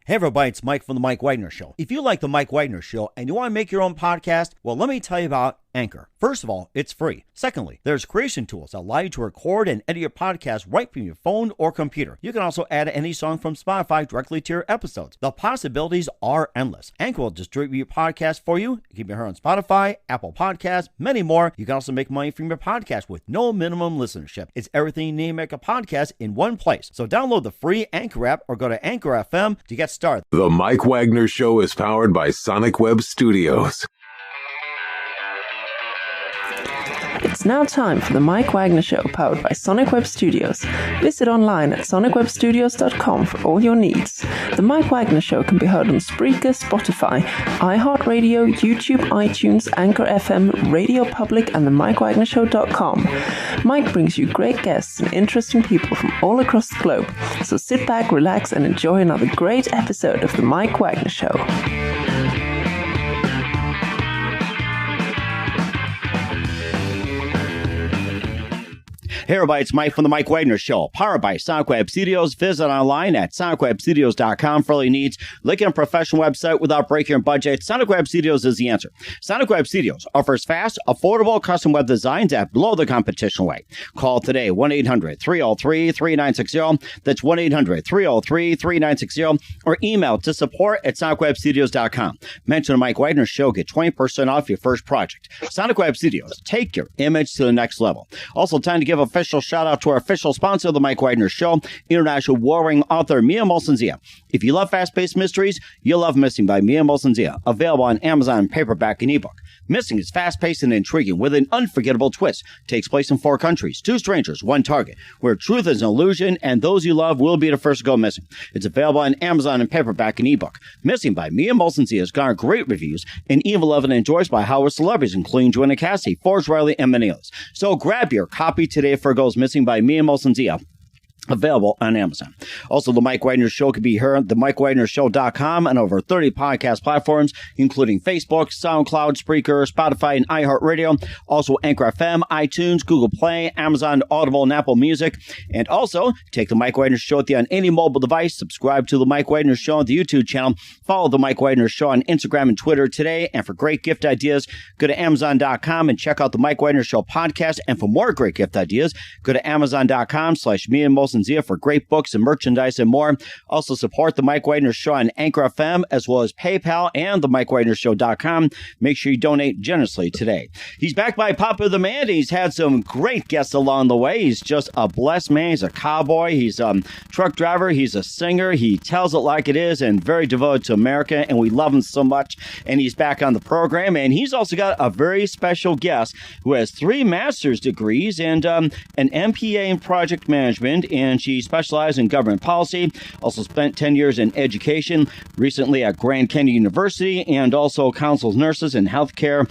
Hey everybody, it's Mike from The Mike Wagner Show. If you like The Mike Wagner Show and you want to make your own podcast, well, let me tell you about Anchor. First of all, it's free. Secondly, there's creation tools that allow you to record and edit your podcast right from your phone or computer. You can also add any song from Spotify directly to your episodes. The possibilities are endless. Anchor will distribute your podcast for you. You can be heard on Spotify, Apple Podcasts, many more. You can also make money from your podcast with no minimum listenership. It's everything you need to make a podcast in one place. So download the free Anchor app or go to Anchor FM to get started. The Mike Wagner Show is powered by Sonic Web Studios. It's now time for the Mike Wagner Show, powered by Sonic Web Studios. Visit online at sonicwebstudios.com for all your needs. The Mike Wagner Show can be heard on Spreaker, Spotify, iHeartRadio, YouTube, iTunes, Anchor FM, Radio Public, and themikewagnershow.com. Mike brings you great guests and interesting people from all across the globe. So sit back, relax, and enjoy another great episode of the Mike Wagner Show. Hey everybody, it's Mike from The Mike Wagner Show, powered by Sonic Web Studios. Visit online at sonicwebstudios.com for all your needs. Looking at a professional website without breaking your budget? Sonic Web Studios is the answer. Sonic Web Studios offers fast, affordable custom web designs at below the competition rate. Call today, 1-800-303-3960. That's 1-800-303-3960. Or email to support@sonicwebstudios.com. Mention The Mike Wagner Show, get 20% off your first project. Sonic Web Studios, take your image to the next level. Also, time to give a official shout out to our official sponsor of the Mike Wagner Show, international warring author Mia Molson-Zia. If you love fast-paced mysteries, you'll love Missing by Mia Molson-Zia, available on Amazon paperback and ebook. Missing is fast-paced and intriguing with an unforgettable twist. Takes place in 4 countries, 2 strangers, 1 target, where truth is an illusion and those you love will be the first to go missing. It's available on Amazon and paperback and ebook. Missing by Mia Molson-Zia has garnered great reviews and even loved and enjoyed by Howard celebrities, including Joanna Cassidy, Forrest Riley, and many others. So grab your copy today for Goes Missing by Mia Molson-Zia. Available on Amazon. Also, The Mike Wagner Show can be heard at themikewagnershow.com and over 30 podcast platforms, including Facebook, SoundCloud, Spreaker, Spotify, and iHeartRadio. Also, Anchor FM, iTunes, Google Play, Amazon, Audible, and Apple Music. And also, take The Mike Wagner Show on any mobile device. Subscribe to The Mike Wagner Show on the YouTube channel. Follow The Mike Wagner Show on Instagram and Twitter today. And for great gift ideas, go to Amazon.com and check out The Mike Wagner Show podcast. And for more great gift ideas, go to Amazon.com/me and Molson Zia for great books and merchandise and more. Also support the Mike Wagner Show on Anchor FM as well as PayPal and the MikeWagnerShow.com. Make sure you donate generously today. He's backed by popular demand. He's had some great guests along the way. He's just a blessed man. He's a cowboy. He's a truck driver. He's a singer. He tells it like it is and very devoted to America, and we love him so much. And he's back on the program. And he's also got a very special guest who has 3 master's degrees and an MPA in project management, and she specialized in government policy, also spent 10 years in education, recently at Grand Canyon University, and also counsels nurses in healthcare.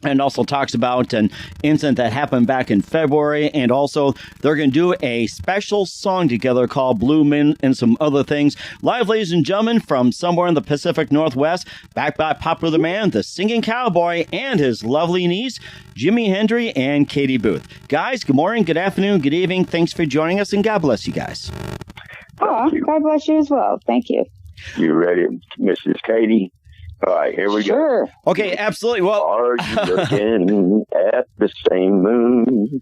And also talks about an incident that happened back in February. And also, they're going to do a special song together called Blue Moon and some other things. Live, ladies and gentlemen, from somewhere in the Pacific Northwest, backed by popular man, the singing cowboy, and his lovely niece, Jimmy Hendry and Katie Booth. Guys, good morning, good afternoon, good evening. Thanks for joining us, and God bless you guys. Oh, God bless you as well. Thank you. You ready, Mrs. Katie? All right, here we Sure. go. Okay, absolutely. Well, are you looking at the same moon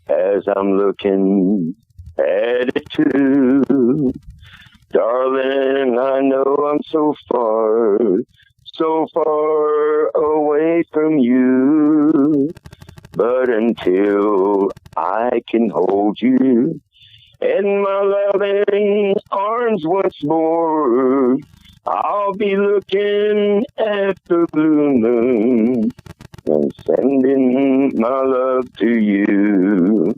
as I'm looking at it too? Darling, I know I'm so far away from you. But until I can hold you in my loving arms once more, I'll be looking at the blue moon and sending my love to you.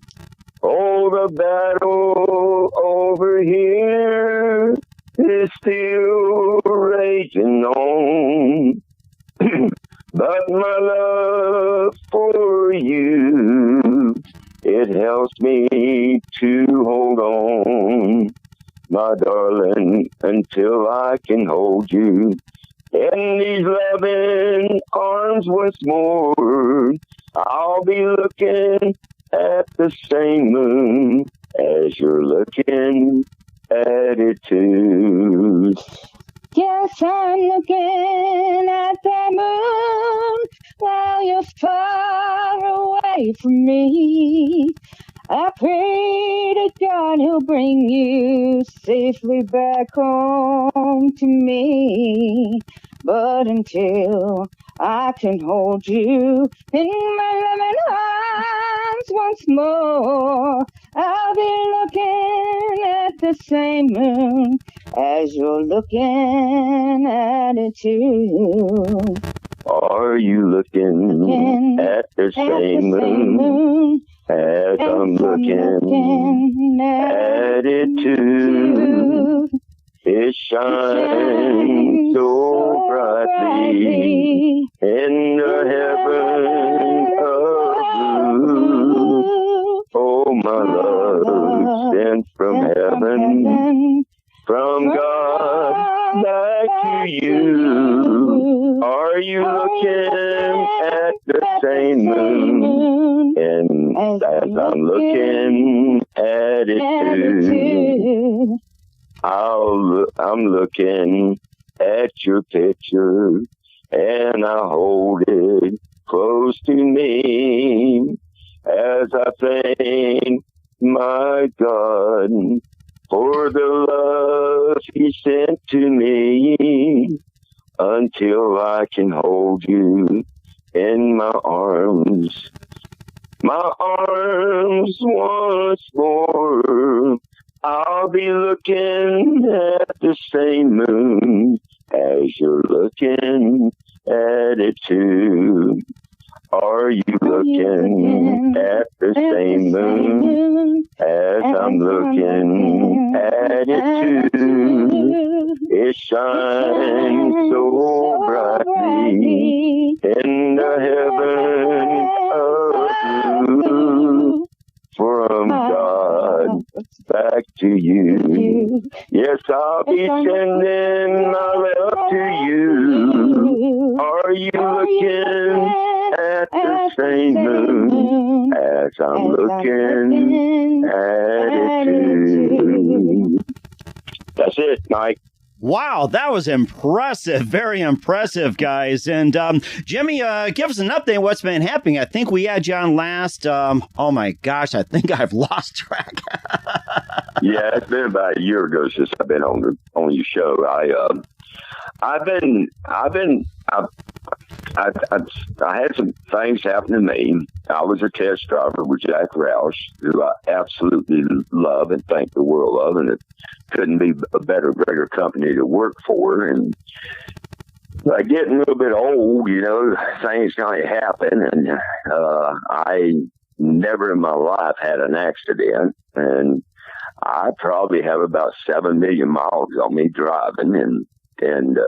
Oh, the battle over here is still raging on. But my love for you, it helps me to hold on, my darling, until I can hold you in these loving arms once more. I'll be looking at the same moon as you're looking at it too. Yes, I'm looking at the moon while you're far away from me. I pray to God he'll bring you safely back home to me. But until I can hold you in my loving arms once more, I'll be looking at the same moon as you're looking at it too. Are you looking at the same moon as I'm looking at it too? It shines so brightly in the heaven of blue. Oh, my love, sent from heaven, from God back to you. Are you looking at the same moon? And as I'm looking at it too, I'm looking at your picture, and I hold it close to me as I thank my God for the love he sent to me, until I can hold you in my arms once more. I'll be looking at the same moon as you're looking at it too. Are you looking at the same moon as I'm looking at it too? It shines so brightly in the heaven of blue. From God back to you. Yes, I'll be sending my love to you. Are you looking at the same moon as I'm looking at it too? That's it, Mike. Wow, that was impressive. Very impressive, guys. And Jimmy, give us an update on what's been happening. I think we had you on last. Oh my gosh, I think I've lost track. Yeah, it's been about a year ago since I've been on your show. I had some things happen to me. I was a test driver with Jack Roush, who I absolutely love and thank the world of, and it couldn't be a better, greater company to work for. And like getting a little bit old, things kind of happen, and I never in my life had an accident, and I probably have about 7 million miles on me driving, and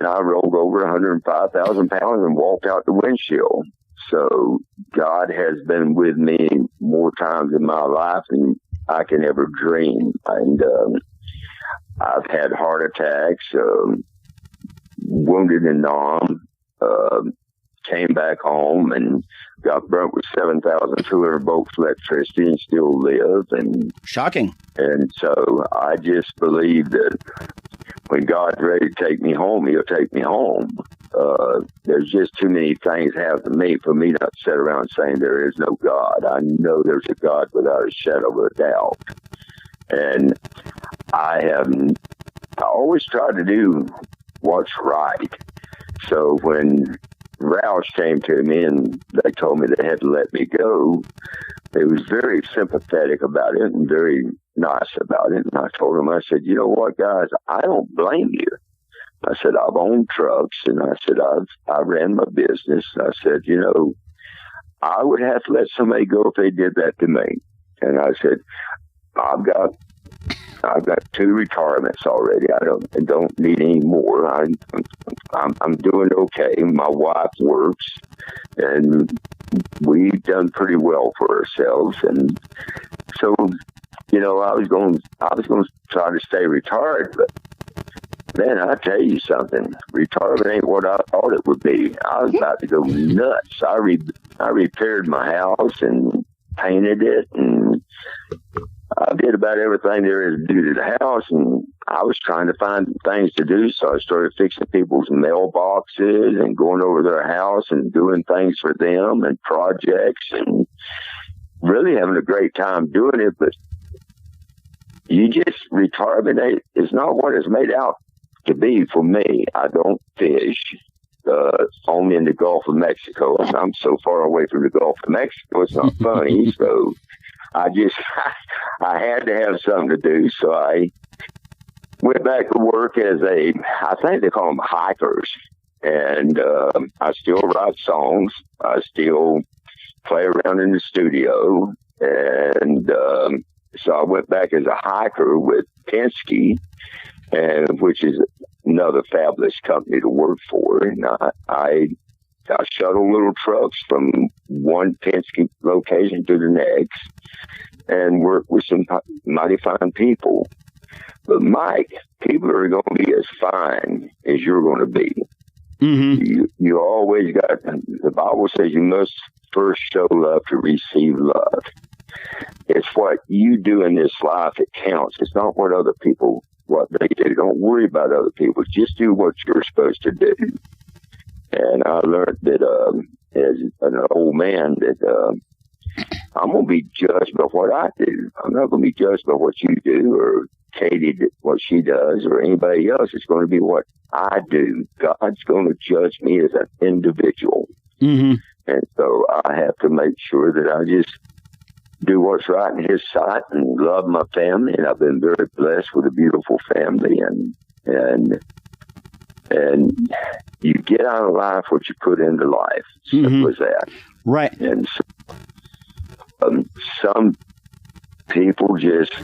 I rolled over 105,000 pounds and walked out the windshield. So God has been with me more times in my life than I can ever dream. And I've had heart attacks, wounded in the arm, came back home and got burnt with 7,200 volts electricity and still live. And shocking. And so I just believe that when God's ready to take me home, he'll take me home. There's just too many things happen to me for me not to sit around saying there is no God. I know there's a God without a shadow of a doubt. And I always try to do what's right. So when Roush came to me and they told me they had to let me go, they was very sympathetic about it and very nice about it. And I told them, I said, you know what, guys, I don't blame you. I said, I've owned trucks, and I said, I ran my business. I said, I would have to let somebody go if they did that to me. And I said, I've got 2 retirements already. I don't need any more. I'm doing okay. My wife works, and we've done pretty well for ourselves. And so, I was going to try to stay retired, but man, I tell you something, retirement ain't what I thought it would be. I was about to go nuts. I repaired my house and painted it, and I did about everything there is to do to the house, and I was trying to find things to do, so I started fixing people's mailboxes and going over their house and doing things for them and projects and really having a great time doing it. But you just, retirement is not what it's made out to be for me. I don't fish, only in the Gulf of Mexico, and I'm so far away from the Gulf of Mexico, it's not funny. So I had to have something to do, so I went back to work as I think they call them hikers, and I still write songs. I still play around in the studio, and so I went back as a hiker with Penske, which is another fabulous company to work for, and I shuttle little trucks from one Penske location to the next and work with some mighty fine people. But Mike, people are going to be as fine as you're going to be. Mm-hmm. You always got, the Bible says you must first show love to receive love. It's what you do in this life that counts. It's not what other people, what they do. Don't worry about other people. Just do what you're supposed to do. And I learned that as an old man that I'm going to be judged by what I do. I'm not going to be judged by what you do or Katie, what she does, or anybody else. It's going to be what I do. God's going to judge me as an individual. Mm-hmm. And so I have to make sure that I just do what's right in His sight and love my family. And I've been very blessed with a beautiful family. And you get out of life what you put into life. Simple as that. Right. And so, some people just,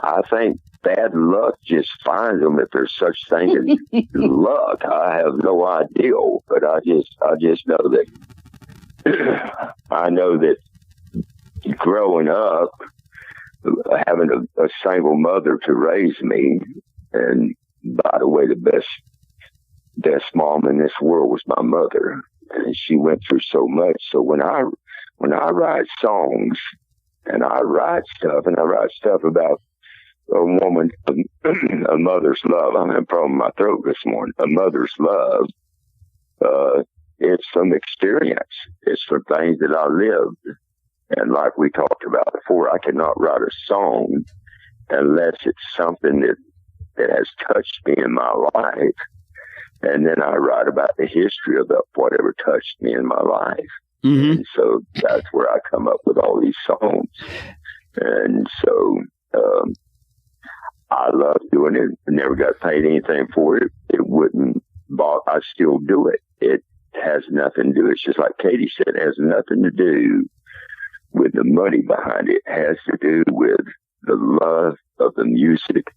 I think bad luck just finds them if there's such thing as luck. I have no idea, but I just know that I know that growing up, having a single mother to raise me, and by the way, the best mom in this world was my mother, and she went through so much. So when I write songs and I write stuff about a woman, a mother's love. I'm having a problem with my throat this morning. A mother's love. It's from experience. It's from things that I lived. And like we talked about before, I cannot write a song unless it's something that has touched me in my life. And then I write about the history of whatever touched me in my life. Mm-hmm. And so that's where I come up with all these songs. And so I love doing it. I never got paid anything for it. It wouldn't bother. I still do it. It has nothing to do. It's just like Katie said, it has nothing to do with the money behind it. It has to do with the love of the music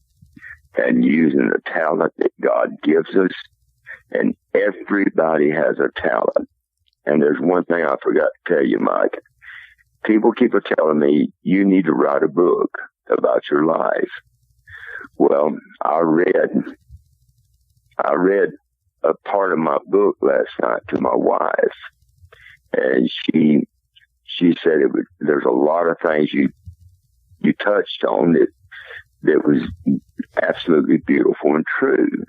and using the talent that God gives us. And everybody has a talent. And there's one thing I forgot to tell you, Mike. People keep telling me, you need to write a book about your life. Well, I read a part of my book last night to my wife, and she said there's a lot of things you touched on that was absolutely beautiful and true.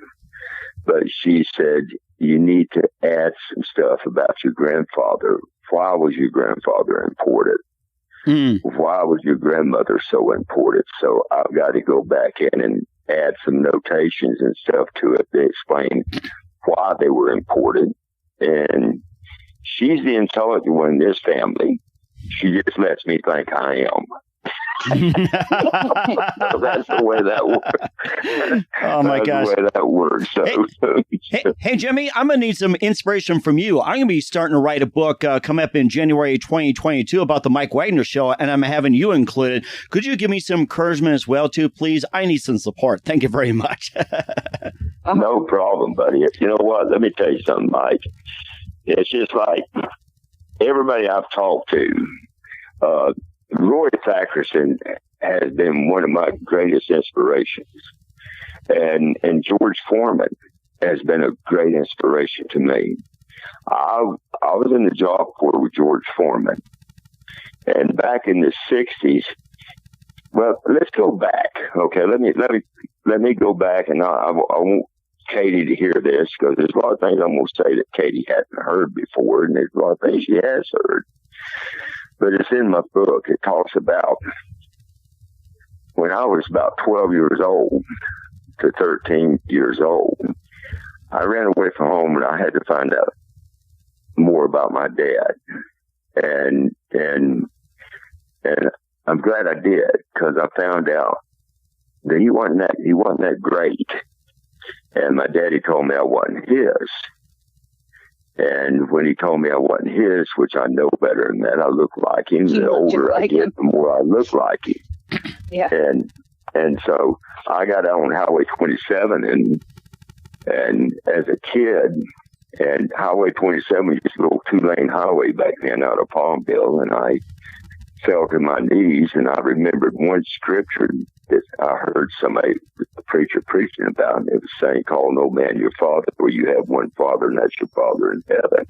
But she said, you need to add some stuff about your grandfather. Why was your grandfather important? Why was your grandmother so important? So I've got to go back in and add some notations and stuff to it to explain why they were important. And she's the intelligent one in this family. She just lets me think I am. That's the way that works. Oh my gosh. That's the way that works. So, hey, Jimmy, I'm going to need some inspiration from you. I'm going to be starting to write a book come up in January 2022 about the Mike Wagner Show, and I'm having you included. Could you give me some encouragement as well, too, please? I need some support. Thank you very much. No problem, buddy. You know what? Let me tell you something, Mike. It's just like everybody I've talked to, Roy Thackerson has been one of my greatest inspirations. And George Foreman has been a great inspiration to me. I was in the Job Corps with George Foreman. And back in the 60s, Well, let's go back. Okay, let me go back, and I want Katie to hear this, because there's a lot of things I'm going to say that Katie hadn't heard before, and there's a lot of things she has heard. But it's in my book. It talks about when I was about 12 years old to 13 years old, I ran away from home, and I had to find out more about my dad. And I'm glad I did, because I found out that he wasn't that great. And my daddy told me I wasn't his. And when he told me I wasn't his, which I know better than that, I look like him. The older I get, the more I look like him. Yeah. And so I got out on Highway 27, and as a kid, and Highway 27 was just a little 2-lane highway back then out of Palmville, and I fell to my knees, and I remembered one scripture that I heard somebody, a preacher, preaching about, and it was saying, "Call no man your father, for you have one Father, and that's your Father in heaven."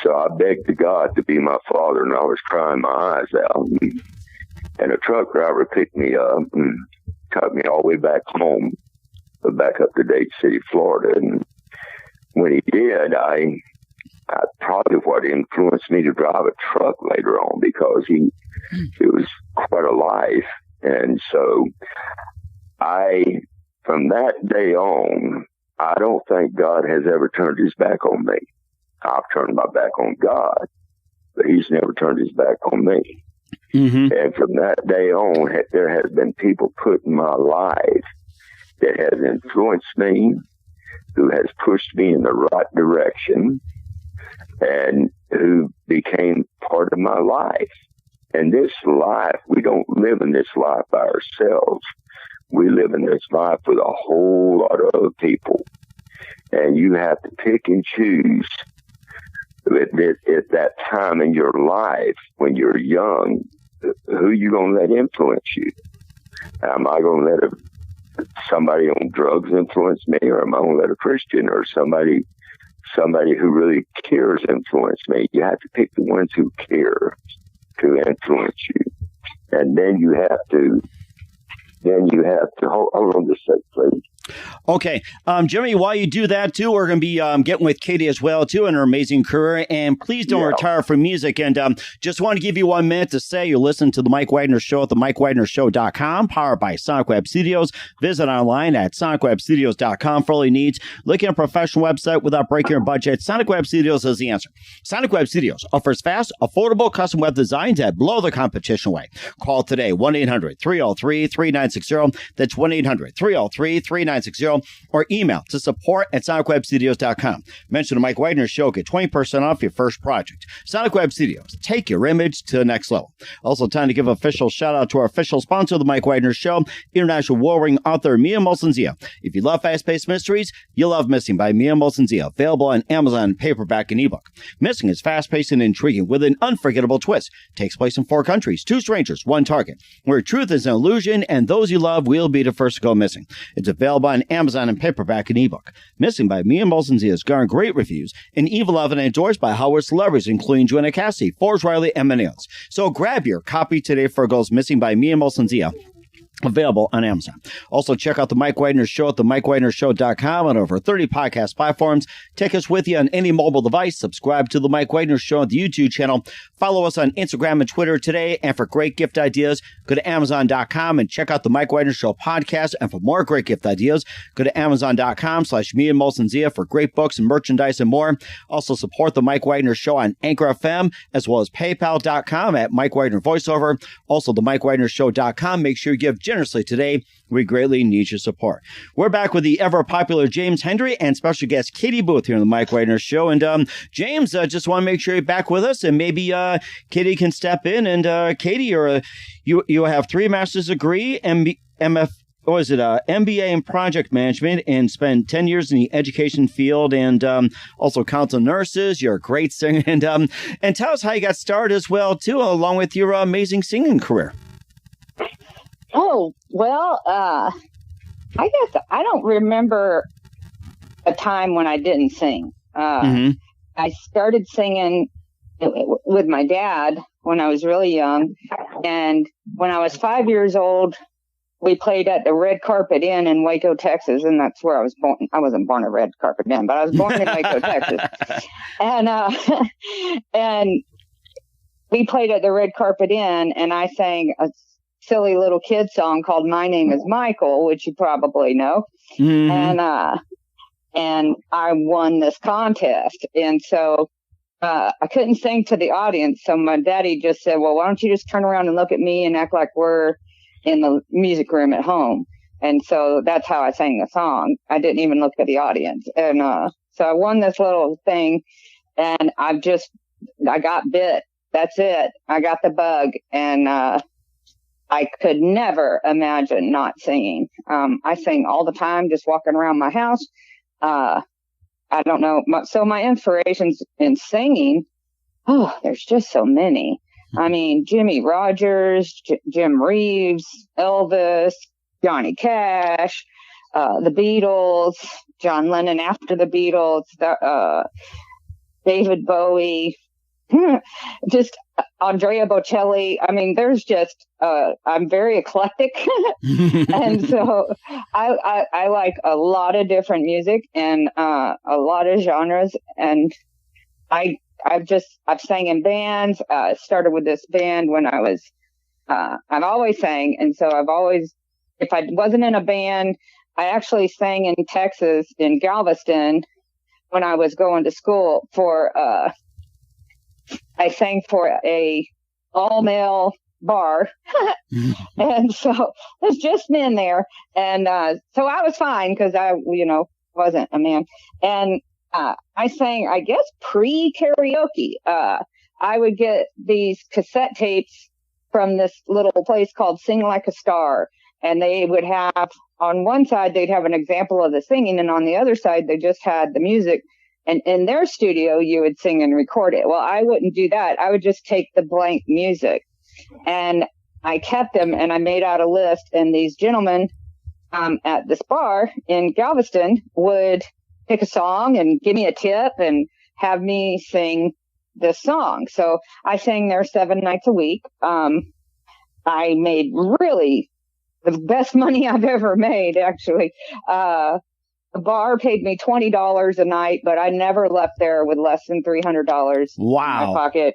So I begged to God to be my father, and I was crying my eyes out. And a truck driver picked me up and took me all the way back home, back up to Dade City, Florida. And when he did, I probably what influenced me to drive a truck later on, because it was quite a life. And so from that day on, I don't think God has ever turned his back on me. I've turned my back on God, but he's never turned his back on me. Mm-hmm. And from that day on, there has been people put in my life that has influenced me, who has pushed me in the right direction, and who became part of my life. And this life, we don't live in this life by ourselves. We live in this life with a whole lot of other people. And you have to pick and choose at that time in your life, when you're young, who you going to let influence you. Am I going to let somebody on drugs influence me, or am I going to let a Christian or somebody who really cares influence me? You have to pick the ones who care to influence you. And then you have to hold on just a sec, please. Okay. Jimmy, while you do that, too, we're going to be getting with Katie as well, too, and her amazing career. And please don't retire from music. And just want to give you 1 minute to say you're listening to The Mike Wagner Show at themikewagnershow.com, powered by Sonic Web Studios. Visit online at sonicwebstudios.com for all your needs. Looking at a professional website without breaking your budget, Sonic Web Studios is the answer. Sonic Web Studios offers fast, affordable custom web designs that blow the competition away. Call today, 1-800-303-3960. That's 1-800-303-3960. Or email to support@sonicwebstudios.com. Mention the Mike Wagner Show. Get 20% off your first project. Sonic Web Studios. Take your image to the next level. Also, time to give an official shout out to our official sponsor of the Mike Wagner Show, international warring author Mia Molson-Zia. If you love fast-paced mysteries, you'll love Missing by Mia Molson-Zia. Available on Amazon, paperback, and ebook. Missing is fast-paced and intriguing with an unforgettable twist. Takes place in 4 countries, 2 strangers, 1 target, where truth is an illusion and those you love will be the first to go missing. It's available on Amazon and paperback and ebook. Missing by Mia Molson-Zia has garnered great reviews and even loved and endorsed by Hollywood celebrities, including Joanna Cassidy, Forrest Riley, and many others. So grab your copy today for Girls Missing by Mia Molson-Zia. Available on Amazon. Also, check out The Mike Wagner Show at themikewagnershow.com on over 30 podcast platforms. Take us with you on any mobile device. Subscribe to The Mike Wagner Show on the YouTube channel. Follow us on Instagram and Twitter today. And for great gift ideas, go to Amazon.com and check out The Mike Wagner Show podcast. And for more great gift ideas, go to Amazon.com/Mia Molson-Zia for great books and merchandise and more. Also, support The Mike Wagner Show on Anchor FM, as well as PayPal.com at Mike Wagner Voiceover. Also, TheMikeWagnerShow.com. Make sure you give generously today. We greatly need your support. We're back with the ever-popular James Hendry and special guest Katie Booth here on the Mike Wagner Show. And James, just want to make sure you're back with us, and maybe Katie can step in. And Katie, you have 3 master's degree, MBA in project management, and spent 10 years in the education field, and also counsel nurses. You're a great singer, and tell us how you got started as well, too, along with your amazing singing career. Oh, well, I guess I don't remember a time when I didn't sing. I started singing with my dad when I was really young. And when I was 5 years old, we played at the Red Carpet Inn in Waco, Texas, and that's where I was born. I wasn't born at Red Carpet Inn, but I was born in Waco, Texas. And and we played at the Red Carpet Inn, and I sang a silly little kid song called "My Name Is Michael," which you probably know. Mm-hmm. And I won this contest, and so I couldn't sing to the audience. So my daddy just said, "Well, why don't you just turn around and look at me and act like we're in the music room at home?" And so that's how I sang the song. I didn't even look at the audience. And so I won this little thing, and I got bit. That's it. I got the bug, and I could never imagine not singing. I sing all the time, just walking around my house. I don't know. So my inspirations in singing, there's just so many. I mean, Jimmy Rogers, Jim Reeves, Elvis, Johnny Cash, the Beatles, John Lennon after the Beatles, David Bowie, just Andrea Bocelli. I mean, there's just, I'm very eclectic. And so I like a lot of different music and a lot of genres. And I've sang in bands. Started with this band when I was, I've always sang. And so if I wasn't in a band, I actually sang in Texas in Galveston when I was going to school I sang for a all-male bar. And so there's just men there. And so I was fine because I, wasn't a man. And I sang, I guess, pre-karaoke. I would get these cassette tapes from this little place called Sing Like a Star. And they would have, on one side, they'd have an example of the singing. And on the other side, they just had the music. And in their studio, you would sing and record it. Well, I wouldn't do that. I would just take the blank music. And I kept them, and I made out a list. And these gentlemen at this bar in Galveston would pick a song and give me a tip and have me sing this song. So I sang there 7 nights a week. I made really the best money I've ever made, actually. The bar paid me $20 a night, but I never left there with less than $300 in my pocket.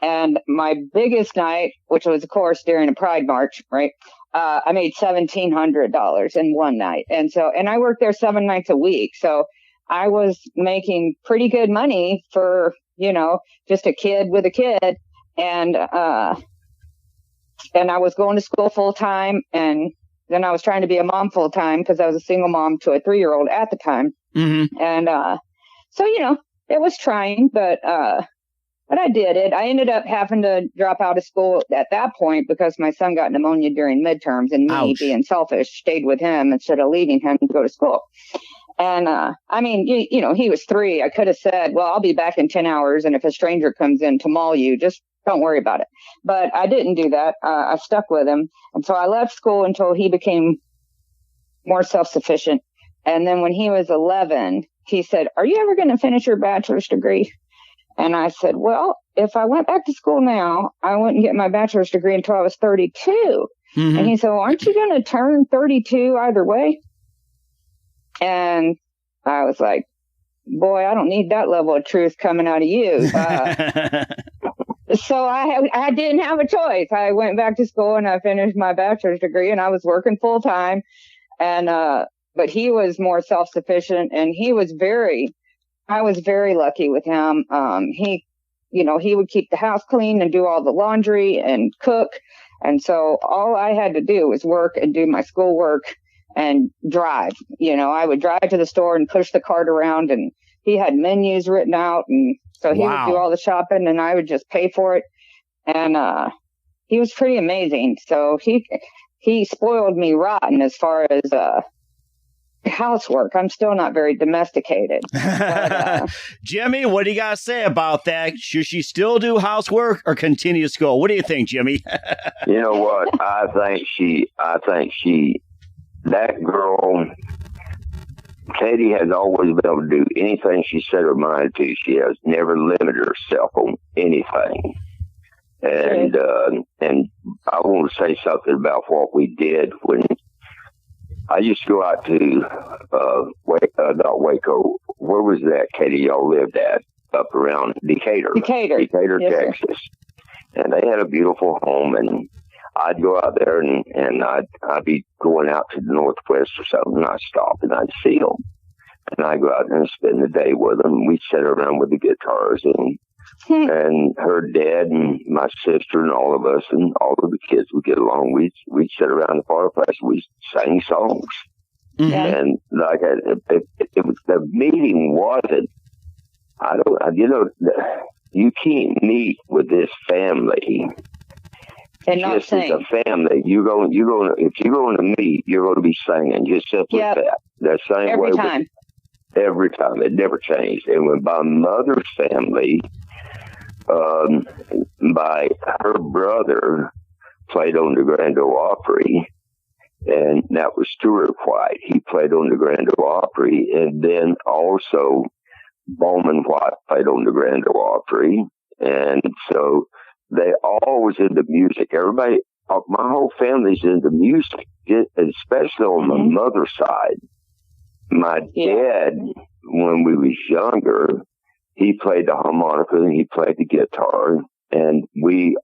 And my biggest night, which was, of course, during a Pride March, right? I made $1,700 in one night. And I worked there 7 nights a week. So I was making pretty good money for, just a kid with a kid. And I was going to school full time, and then I was trying to be a mom full time because I was a single mom to a 3-year-old at the time. Mm-hmm. And so, it was trying, but I did it. I ended up having to drop out of school at that point because my son got pneumonia during midterms, and me, being selfish, stayed with him instead of leaving him to go to school. And he was 3. I could have said, well, I'll be back in 10 hours. And if a stranger comes in to maul you, just don't worry about it. But I didn't do that. I stuck with him. And so I left school until he became more self-sufficient. And then when he was 11, he said, "Are you ever going to finish your bachelor's degree?" And I said, "Well, if I went back to school now, I wouldn't get my bachelor's degree until I was 32. Mm-hmm. And he said, "Well, aren't you going to turn 32 either way?" And I was like, "Boy, I don't need that level of truth coming out of you." So I didn't have a choice. I went back to school and I finished my bachelor's degree, and I was working full time. And but he was more self-sufficient, and I was very lucky with him. He would keep the house clean and do all the laundry and cook. And so all I had to do was work and do my schoolwork and drive. I would drive to the store and push the cart around, and he had menus written out. And so he would do all the shopping, and I would just pay for it. And he was pretty amazing. So he spoiled me rotten as far as housework. I'm still not very domesticated. But, Jimmy, what do you got to say about that? Should she still do housework or continue school? What do you think, Jimmy? You know what? I think that girl, Katie, has always been able to do anything she set her mind to. She has never limited herself on anything. And I want to say something about what we did when I used to go out to not Waco. Where was that, Katie? Y'all lived at up around Decatur, yes, Texas. Sir. And they had a beautiful home, and I'd go out there and I'd be going out to the Northwest or something, and I'd stop and I'd see them. And I'd go out there and spend the day with them. We'd sit around with the guitars, and her dad and my sister and all of us and all of the kids would get along. We'd sit around the fireplace. We sang songs. Mm-hmm. And like the meeting wasn't, you can't meet with this family and not just sing. As a family. If you're going to meet, you're going to be singing. Just simply that. The same every way. Time. Every time. It never changed. And when my mother's family, by her brother played on the Grand Ole Opry, and that was Stuart White. He played on the Grand Ole Opry, and then also Bowman White played on the Grand Ole Opry, and so they all was into music. Everybody, my whole family's into music, especially on my mother's side. My dad, when we was younger, he played the harmonica and he played the guitar, and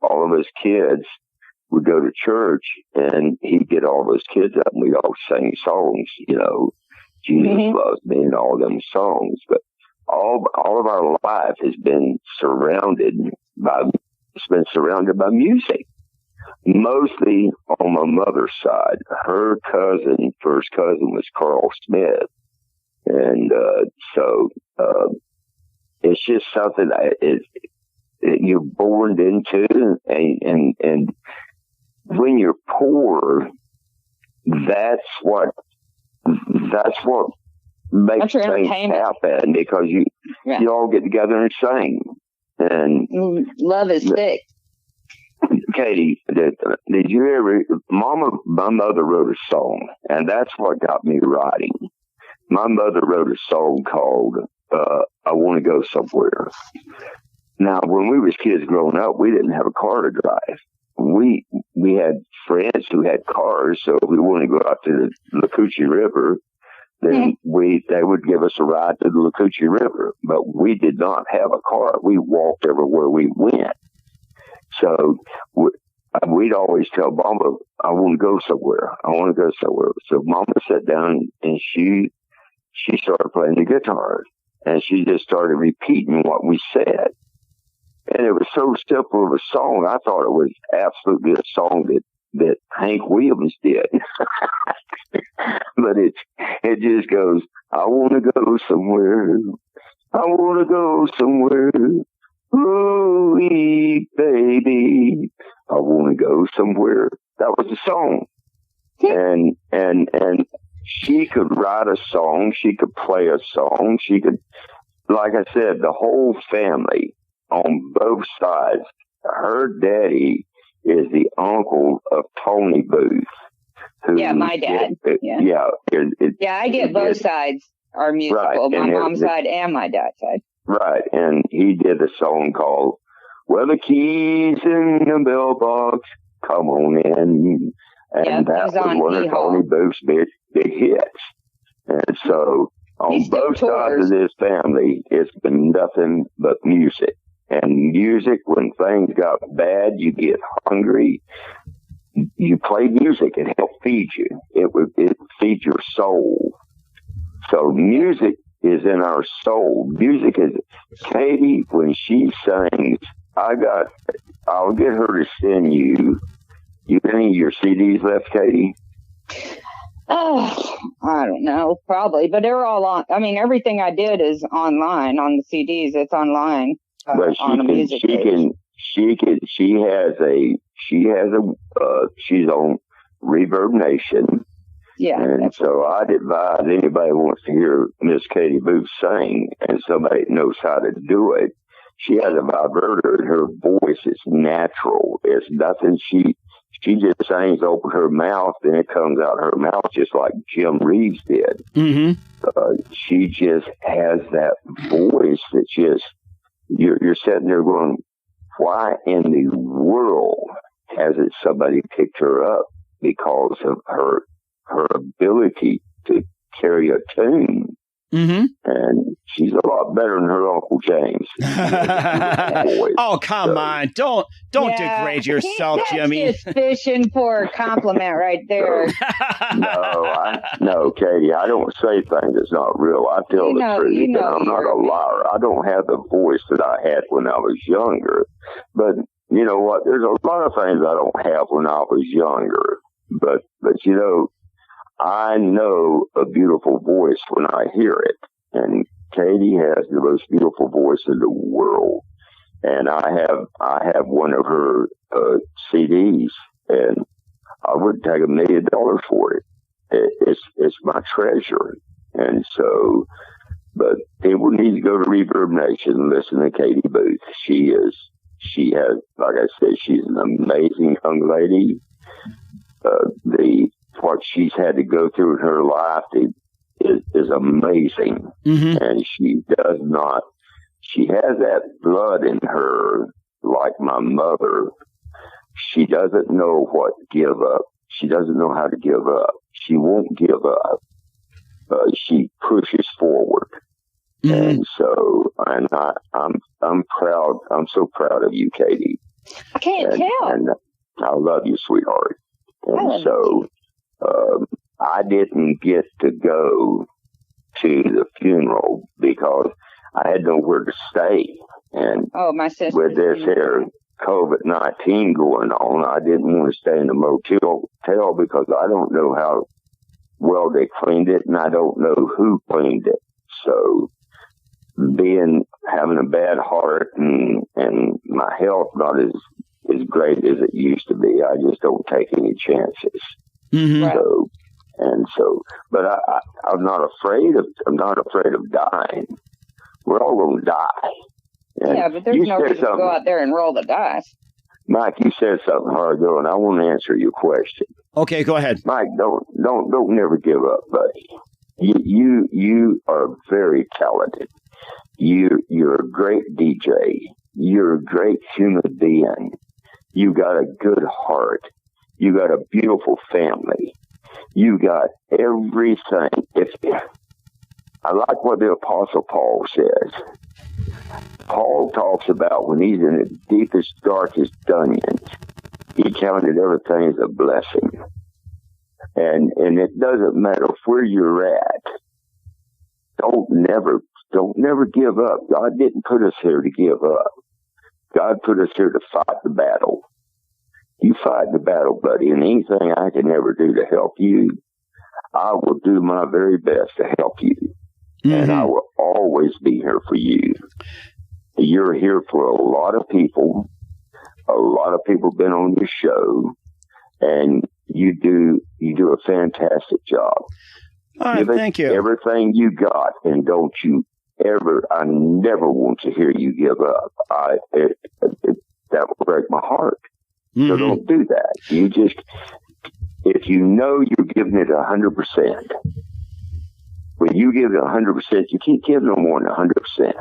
all of us kids, would go to church, and he'd get all those kids up, and we'd all sing songs, Jesus Loves Me and all them songs. But all of our life has been surrounded by music. Mostly on my mother's side. Her first cousin was Carl Smith. And so it's just something that you're born into, and when you're poor, that's what makes things happen, because you all get together and sing. And love is thick. Katie, did you ever? My mother wrote a song, and that's what got me writing. My mother wrote a song called "I Want to Go Somewhere." Now, when we was kids growing up, we didn't have a car to drive. We had friends who had cars, so if we wanted to go out to the Lacoochee River, then they would give us a ride to the Lacoochee River. But we did not have a car. We walked everywhere we went. So we'd always tell Mama, I want to go somewhere. I want to go somewhere. So Mama sat down and she started playing the guitar, and she just started repeating what we said. And it was so simple of a song. I thought it was absolutely a song that Hank Williams did. But it just goes, I want to go somewhere. I want to go somewhere. Ooh, baby. I want to go somewhere. That was the song. And she could write a song. She could play a song. She could, like I said, the whole family on both sides. Her daddy is the uncle of Tony Booth. My dad. I get both sides are musical, my mom's side and my dad's side. Right, and he did a song called "Well, the Keys in the Mailbox, Come On In," and that was one of Tony Booth's big hits. And so on both sides of this family, it's been nothing but music. And music, when things got bad, you get hungry, you play music, it helped feed you. It feed your soul. So music is in our soul. Music is, Katie, when she sings, I'll get her to send you any of your CDs left, Katie? Oh, I don't know, probably, but they're all on. I mean, everything I did is online on the CDs. It's online. But she's on Reverb Nation. Yeah. And so I'd advise anybody who wants to hear Miss Katie Booth sing, and somebody knows how to do it. She has a vibrato, and her voice is natural. It's nothing. She just sings, open her mouth, and it comes out her mouth just like Jim Reeves did. Mm-hmm. She just has that voice that just, you're sitting there going, why in the world hasn't somebody picked her up because of her ability to carry a tune? Mm-hmm. And she's a lot better than her Uncle James. Oh, come on. Don't degrade yourself, Jimmy. That's just fishing for a compliment right there. No, Katie, I don't say things that's not real. I tell the truth, and I'm not a liar. I don't have the voice that I had when I was younger. But you know what? There's a lot of things I don't have when I was younger. But you know, I know a beautiful voice when I hear it. And Katie has the most beautiful voice in the world. And I have one of her CDs, and I wouldn't take $1 million for it. It's my treasure. And so, but people need to go to Reverb Nation and listen to Katie Booth. She has, like I said, she's an amazing young lady. What she's had to go through in her life is amazing. Mm-hmm. And she has that blood in her like my mother. She doesn't know what to give up. She doesn't know how to give up. She won't give up. She pushes forward. Mm-hmm. And so, I'm proud. I'm so proud of you, Katie. I can't tell. And I love you, sweetheart. And so, I didn't get to go to the funeral because I had nowhere to stay. And my sister, with this here COVID-19 going on, I didn't want to stay in the motel because I don't know how well they cleaned it, and I don't know who cleaned it. So, having a bad heart and my health not as great as it used to be, I just don't take any chances. Mm-hmm. But I'm not afraid of dying. We're all going to die. And but there's no reason to go out there and roll the dice. Mike, you said something hard ago, and I want to answer your question. Okay, go ahead. Mike, don't never give up, buddy. You are very talented. You're a great DJ. You're a great human being. You got a good heart. You got a beautiful family. You got everything. I like what the Apostle Paul says. Paul talks about when he's in the deepest, darkest dungeons, he counted everything as a blessing. And it doesn't matter where you're at. Don't never give up. God didn't put us here to give up. God put us here to fight the battle. You fight the battle, buddy, and anything I can ever do to help you, I will do my very best to help you. Mm-hmm. And I will always be here for you. You're here for a lot of people. A lot of people have been on your show, and you do a fantastic job. All right, thank you. Everything you got, and don't you ever, I never want to hear you give up. That will break my heart. Mm-hmm. So don't do that. You just, if you know you're giving it 100%, when you give it 100%, you can't give no more than 100%.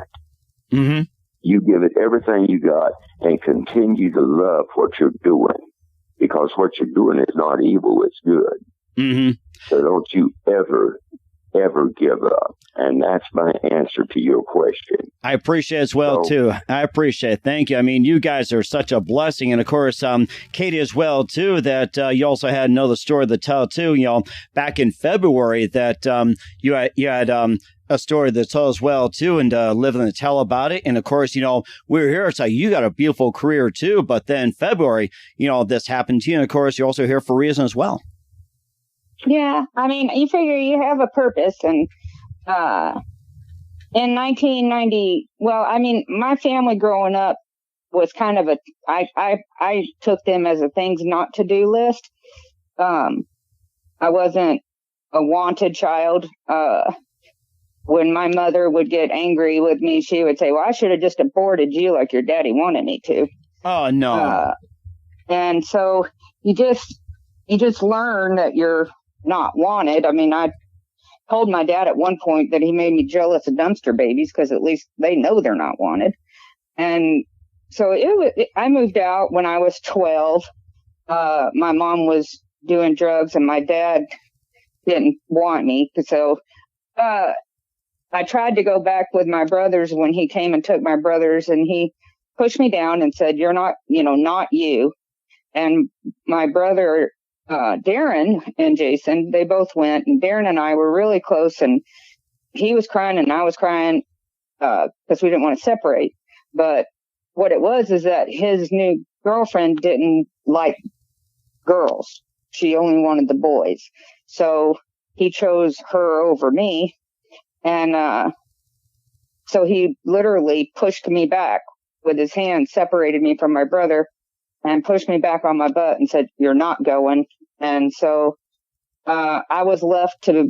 Mm-hmm. You give it everything you got and continue to love what you're doing, because what you're doing is not evil, it's good. Mm-hmm. So don't you ever give up. And that's my answer to your question. I appreciate it as well, too. I appreciate it. Thank you. I mean, you guys are such a blessing. And, of course, Katie as well, too, that you also had another story to tell, too. You know, back in February that you had a story to tell as well, too, and living to tell about it. And, of course, you know, we're here. It's like you got a beautiful career, too. But then February, you know, this happened to you. And, of course, you're also here for a reason as well. Yeah, I mean, you figure you have a purpose, and in 1990, well, I mean, my family growing up was kind of I took them as a things not to do list. I wasn't a wanted child. When my mother would get angry with me, she would say, "Well, I should have just aborted you like your daddy wanted me to." Oh no! And so you just learn that you're not wanted. I mean, I told my dad at one point that he made me jealous of dumpster babies because at least they know they're not wanted. And I moved out when I was 12. My mom was doing drugs and my dad didn't want me. So, I tried to go back with my brothers when he came and took my brothers, and he pushed me down and said, "You're not, not you." And my brother, Darren and Jason, they both went, and Darren and I were really close, and he was crying and I was crying, because we didn't want to separate. But what it was is that his new girlfriend didn't like girls. She only wanted the boys. So he chose her over me. And so he literally pushed me back with his hand, separated me from my brother, and pushed me back on my butt and said, "You're not going." And so I was left to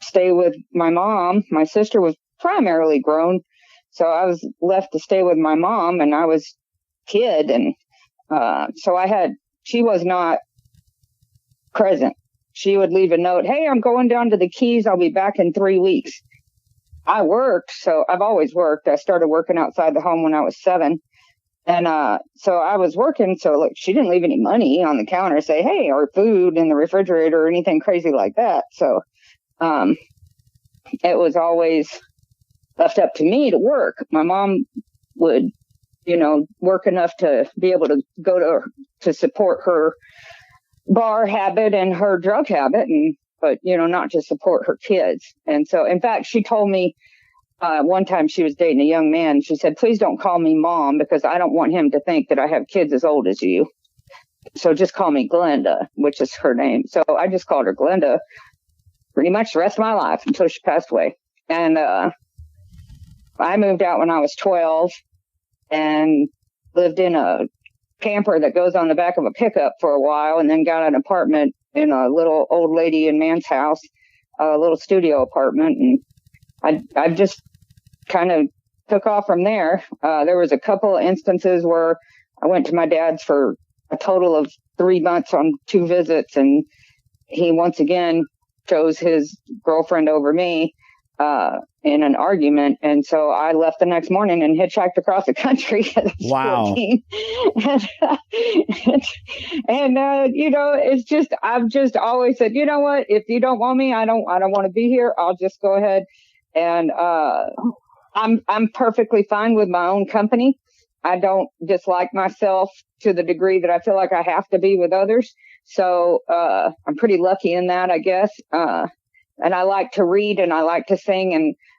stay with my mom. My sister was primarily grown, so I was left to stay with my mom, and I was a kid. And so she was not present. She would leave a note, "Hey, I'm going down to the Keys. I'll be back in 3 weeks." I worked, so I've always worked. I started working outside the home when I was 7. And so I was working, so she didn't leave any money on the counter, say, "Hey," or food in the refrigerator or anything crazy like that. So it was always left up to me to work. My mom would, work enough to be able to go to support her bar habit and her drug habit, but not to support her kids. And so, in fact, she told me one time she was dating a young man. She said, "Please don't call me Mom, because I don't want him to think that I have kids as old as you. So just call me Glenda," which is her name. So I just called her Glenda pretty much the rest of my life until she passed away. And I moved out when I was 12 and lived in a camper that goes on the back of a pickup for a while, and then got an apartment in a little old lady and man's house, a little studio apartment. And I just kind of took off from there. There was a couple of instances where I went to my dad's for a total of 3 months on 2 visits, and he once again chose his girlfriend over me in an argument. And so I left the next morning and hitchhiked across the country. Wow. 14. And it's just, I've just always said, you know what, if you don't want me, I don't want to be here. I'll just go ahead. And I'm perfectly fine with my own company. I don't dislike myself to the degree that I feel like I have to be with others. So I'm pretty lucky in that, I guess. And I like to read, and I like to sing,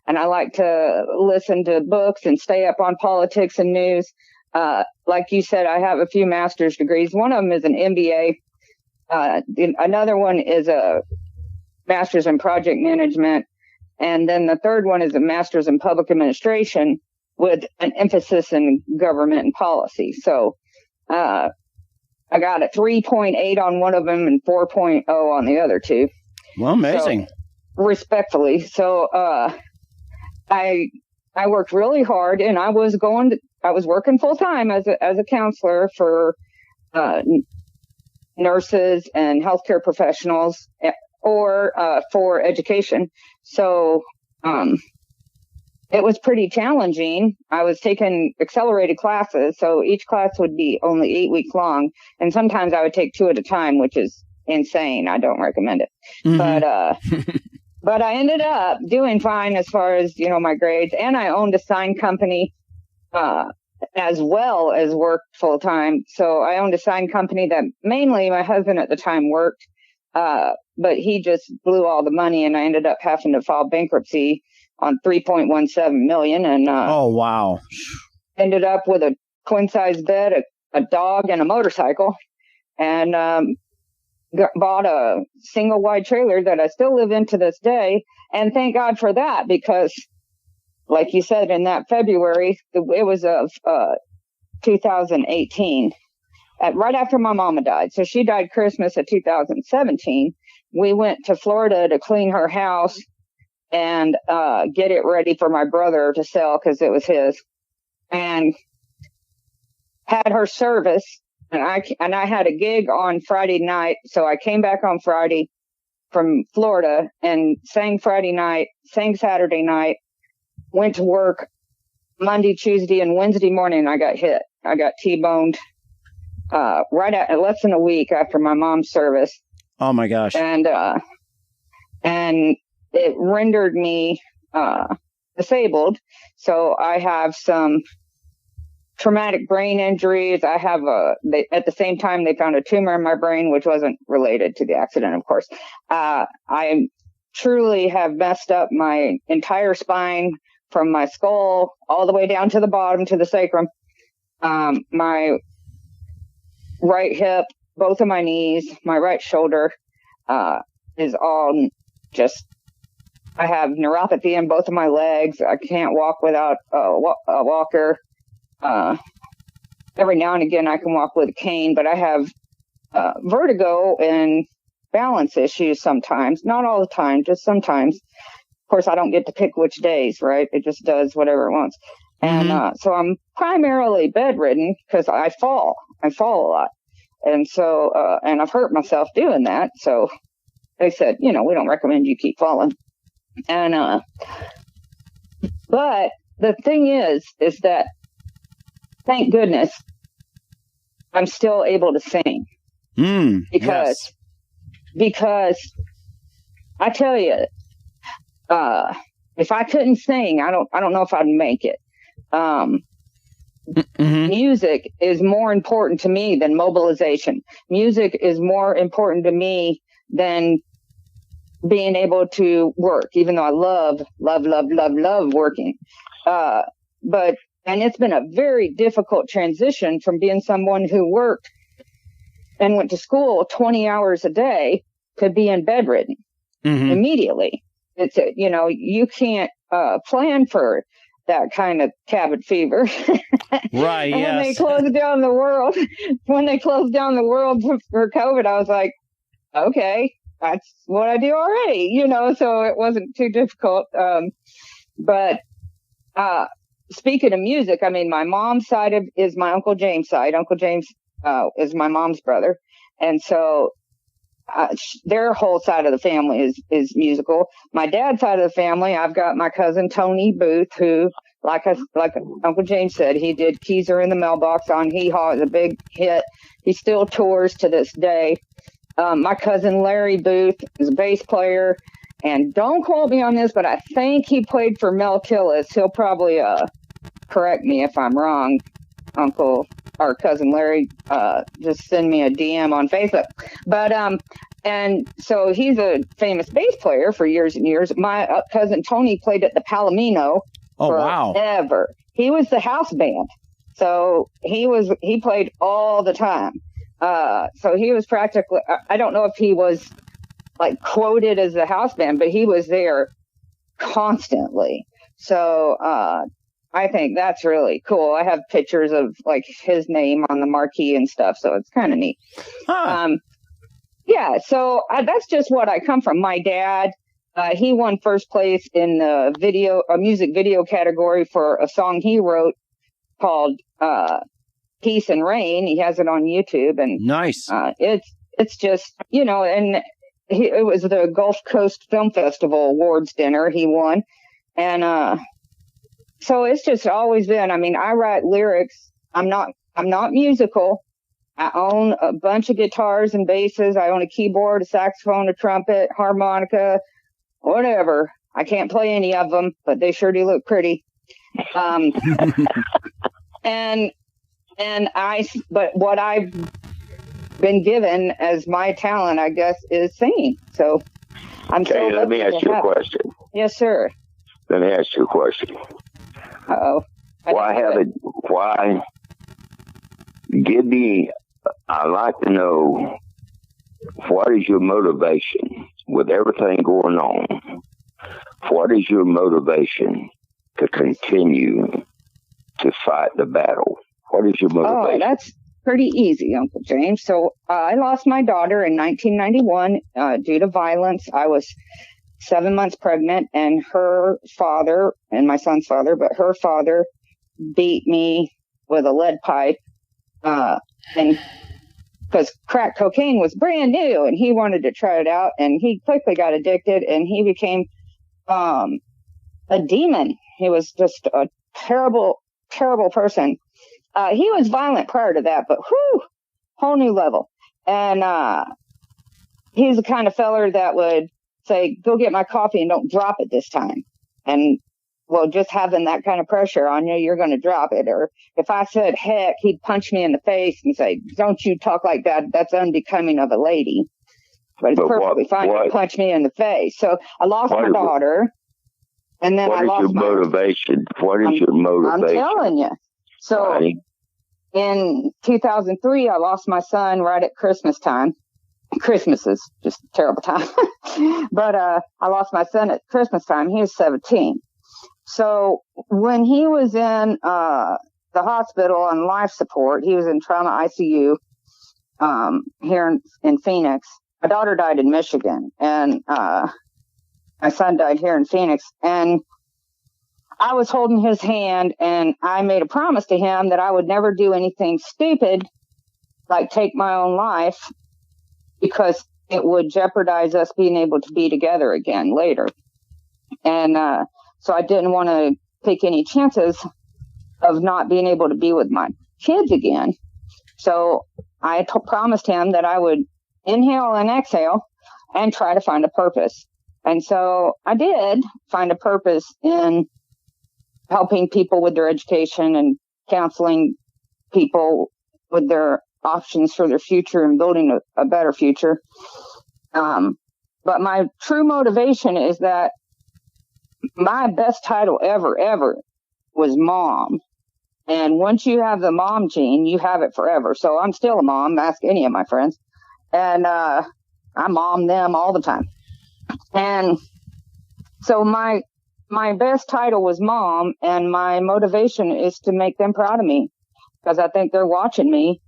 and I like to listen to books and stay up on politics and news. Like you said, I have a few master's degrees. One of them is an MBA. Another one is a master's in project management. And then the third one is a master's in public administration with an emphasis in government and policy. So I got a 3.8 on one of them and 4.0 on the other two. Well, amazing. So, respectfully. So I worked really hard, and I was working full time as a counselor for nurses and healthcare professionals, or for education. So it was pretty challenging. I was taking accelerated classes, so each class would be only 8 weeks long, and sometimes I would take 2 at a time, which is insane. I don't recommend it. Mm-hmm. But I ended up doing fine as far as, my grades, and I owned a sign company as well as worked full time. So I owned a sign company that mainly my husband at the time worked, but he just blew all the money, and I ended up having to file bankruptcy on $3.17 million. And oh, wow. Ended up with a queen size bed, a dog, and a motorcycle, and bought a single wide trailer that I still live in to this day. And thank God for that, because like you said, in that February, it was of 2018, right after my mama died. So she died Christmas of 2017. We went to Florida to clean her house and get it ready for my brother to sell, because it was his, and had her service. And I had a gig on Friday night. So I came back on Friday from Florida and sang Friday night, sang Saturday night, went to work Monday, Tuesday, and Wednesday morning. I got hit. I got T-boned right at less than a week after my mom's service. Oh my gosh. And it rendered me disabled. So I have some traumatic brain injuries. I have at the same time they found a tumor in my brain, which wasn't related to the accident, of course. I truly have messed up my entire spine from my skull all the way down to the bottom to the sacrum. My right hip, both of my knees, my right shoulder is all just, I have neuropathy in both of my legs. I can't walk without a walker. Every now and again I can walk with a cane, but I have vertigo and balance issues sometimes. Not all the time, just sometimes. Of course, I don't get to pick which days, right? It just does whatever it wants. And so I'm primarily bedridden because I fall a lot. And so, and I've hurt myself doing that. So they said, we don't recommend you keep falling. And, but the thing is that thank goodness I'm still able to sing. Because I tell you, if I couldn't sing, I don't know if I'd make it. Music is more important to me than mobilization. Music is more important to me than being able to work, even though I love working. And it's been a very difficult transition from being someone who worked and went to school 20 hours a day to being bedridden immediately. It's, you can't plan for that kind of cabin fever. Right, and yes. when they closed down the world for COVID, I was like, okay, that's what I do already, so it wasn't too difficult. But speaking of music, I mean, my mom's side is my Uncle James' side. Uncle James is my mom's brother. And so their whole side of the family is musical. My dad's side of the family, I've got my cousin Tony Booth, who, like Uncle James said, he did Keys Are in the Mailbox on Hee Haw. It was a big hit. He still tours to this day. My cousin Larry Booth is a bass player. And don't quote me on this, but I think he played for Mel Killis. He'll probably correct me if I'm wrong, Uncle or Cousin Larry. Just send me a DM on Facebook. But and so he's a famous bass player for years and years. My cousin Tony played at the Palomino forever. Wow. He was the house band, so he played all the time. So he was practically. I don't know if he was like quoted as the house band, but he was there constantly. So I think that's really cool. I have pictures of like his name on the marquee and stuff, so it's kind of neat. Yeah, so that's just what I come from. My dad, he won first place in the music video category for a song he wrote called Peace and Rain. He has it on YouTube, and nice. It's just, and it was the Gulf Coast Film Festival awards dinner he won. And so it's just always been, I mean, I write lyrics. I'm not musical. I own a bunch of guitars and basses. I own a keyboard, a saxophone, a trumpet, harmonica, whatever. I can't play any of them, but they sure do look pretty. But what I've been given as my talent, I guess, is singing. So I'm okay, let me ask you a question. Yes, sir. Let me ask you a question. Uh-oh. I'd like to know, what is your motivation with everything going on? What is your motivation to continue to fight the battle? What is your motivation? Oh, that's pretty easy, Uncle James. So I lost my daughter in 1991 due to violence. I was 7 months pregnant, and her father, and my son's father, but her father beat me with a lead pipe. And because crack cocaine was brand new, and he wanted to try it out, and he quickly got addicted, and he became a demon. He was just a terrible, terrible person. he was violent prior to that, but whew, whole new level. And he's the kind of feller that would say, go get my coffee and don't drop it this time. And well, just having that kind of pressure on you, you're going to drop it. Or if I said heck, he'd punch me in the face and say, don't you talk like that. That's unbecoming of a lady. But it's perfectly fine to punch me in the face. So I lost my daughter. And then I lost my motivation? What is your motivation? I'm telling you. So in 2003, I lost my son right at Christmas time. Christmas is just a terrible time. But I lost my son at Christmas time. He was 17. So when he was in the hospital on life support, he was in trauma ICU here in Phoenix. My daughter died in Michigan, and my son died here in Phoenix. And I was holding his hand, and I made a promise to him that I would never do anything stupid, like take my own life, because it would jeopardize us being able to be together again later. And so I didn't want to take any chances of not being able to be with my kids again. So I promised him that I would inhale and exhale and try to find a purpose. And so I did find a purpose in helping people with their education and counseling people with their options for their future and building a better future. But my true motivation is that my best title ever was mom. And once you have the mom gene, you have it forever. So I'm still a mom. Ask any of my friends. And I mom them all the time. And so my best title was mom, and my motivation is to make them proud of me, because I think they're watching me.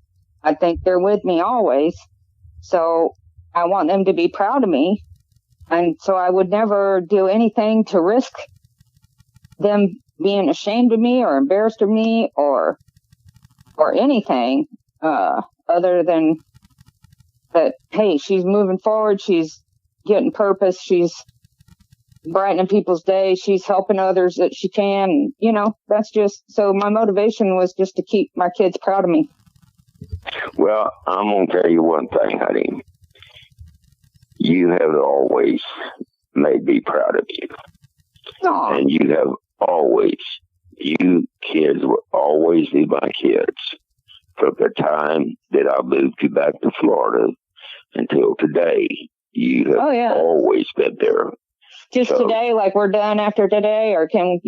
I think they're with me always. So I want them to be proud of me. And so I would never do anything to risk them being ashamed of me or embarrassed of me or anything other than that, hey, she's moving forward. She's getting purpose. She's brightening people's day. She's helping others that she can. You know, that's just, so my motivation was just to keep my kids proud of me. Well, I'm going to tell you one thing, honey. You have always made me proud of you. Aww. And you kids will always be my kids. From the time that I moved you back to Florida until today, you have always been there. Just so, today, like we're done after today, or can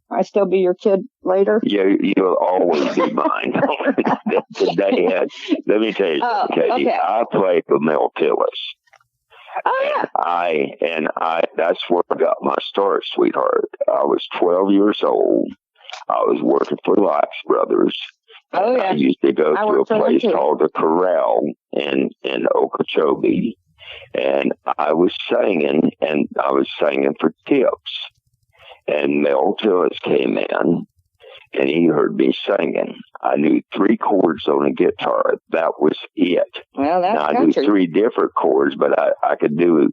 I still be your kid later? Yeah, you'll always be mine. Today, let me tell you something, Katie. Okay. I played for Mel Tillis. Oh, yeah. And that's where I got my start, sweetheart. I was 12 years old. I was working for Lykes Brothers. Oh, yeah. I used to go to a place called the Corral in Okeechobee. And I was singing for tips. And Mel Tillis came in, and he heard me singing. I knew 3 chords on a guitar. That was it. Well, that's now, I knew 3 different chords, but I could do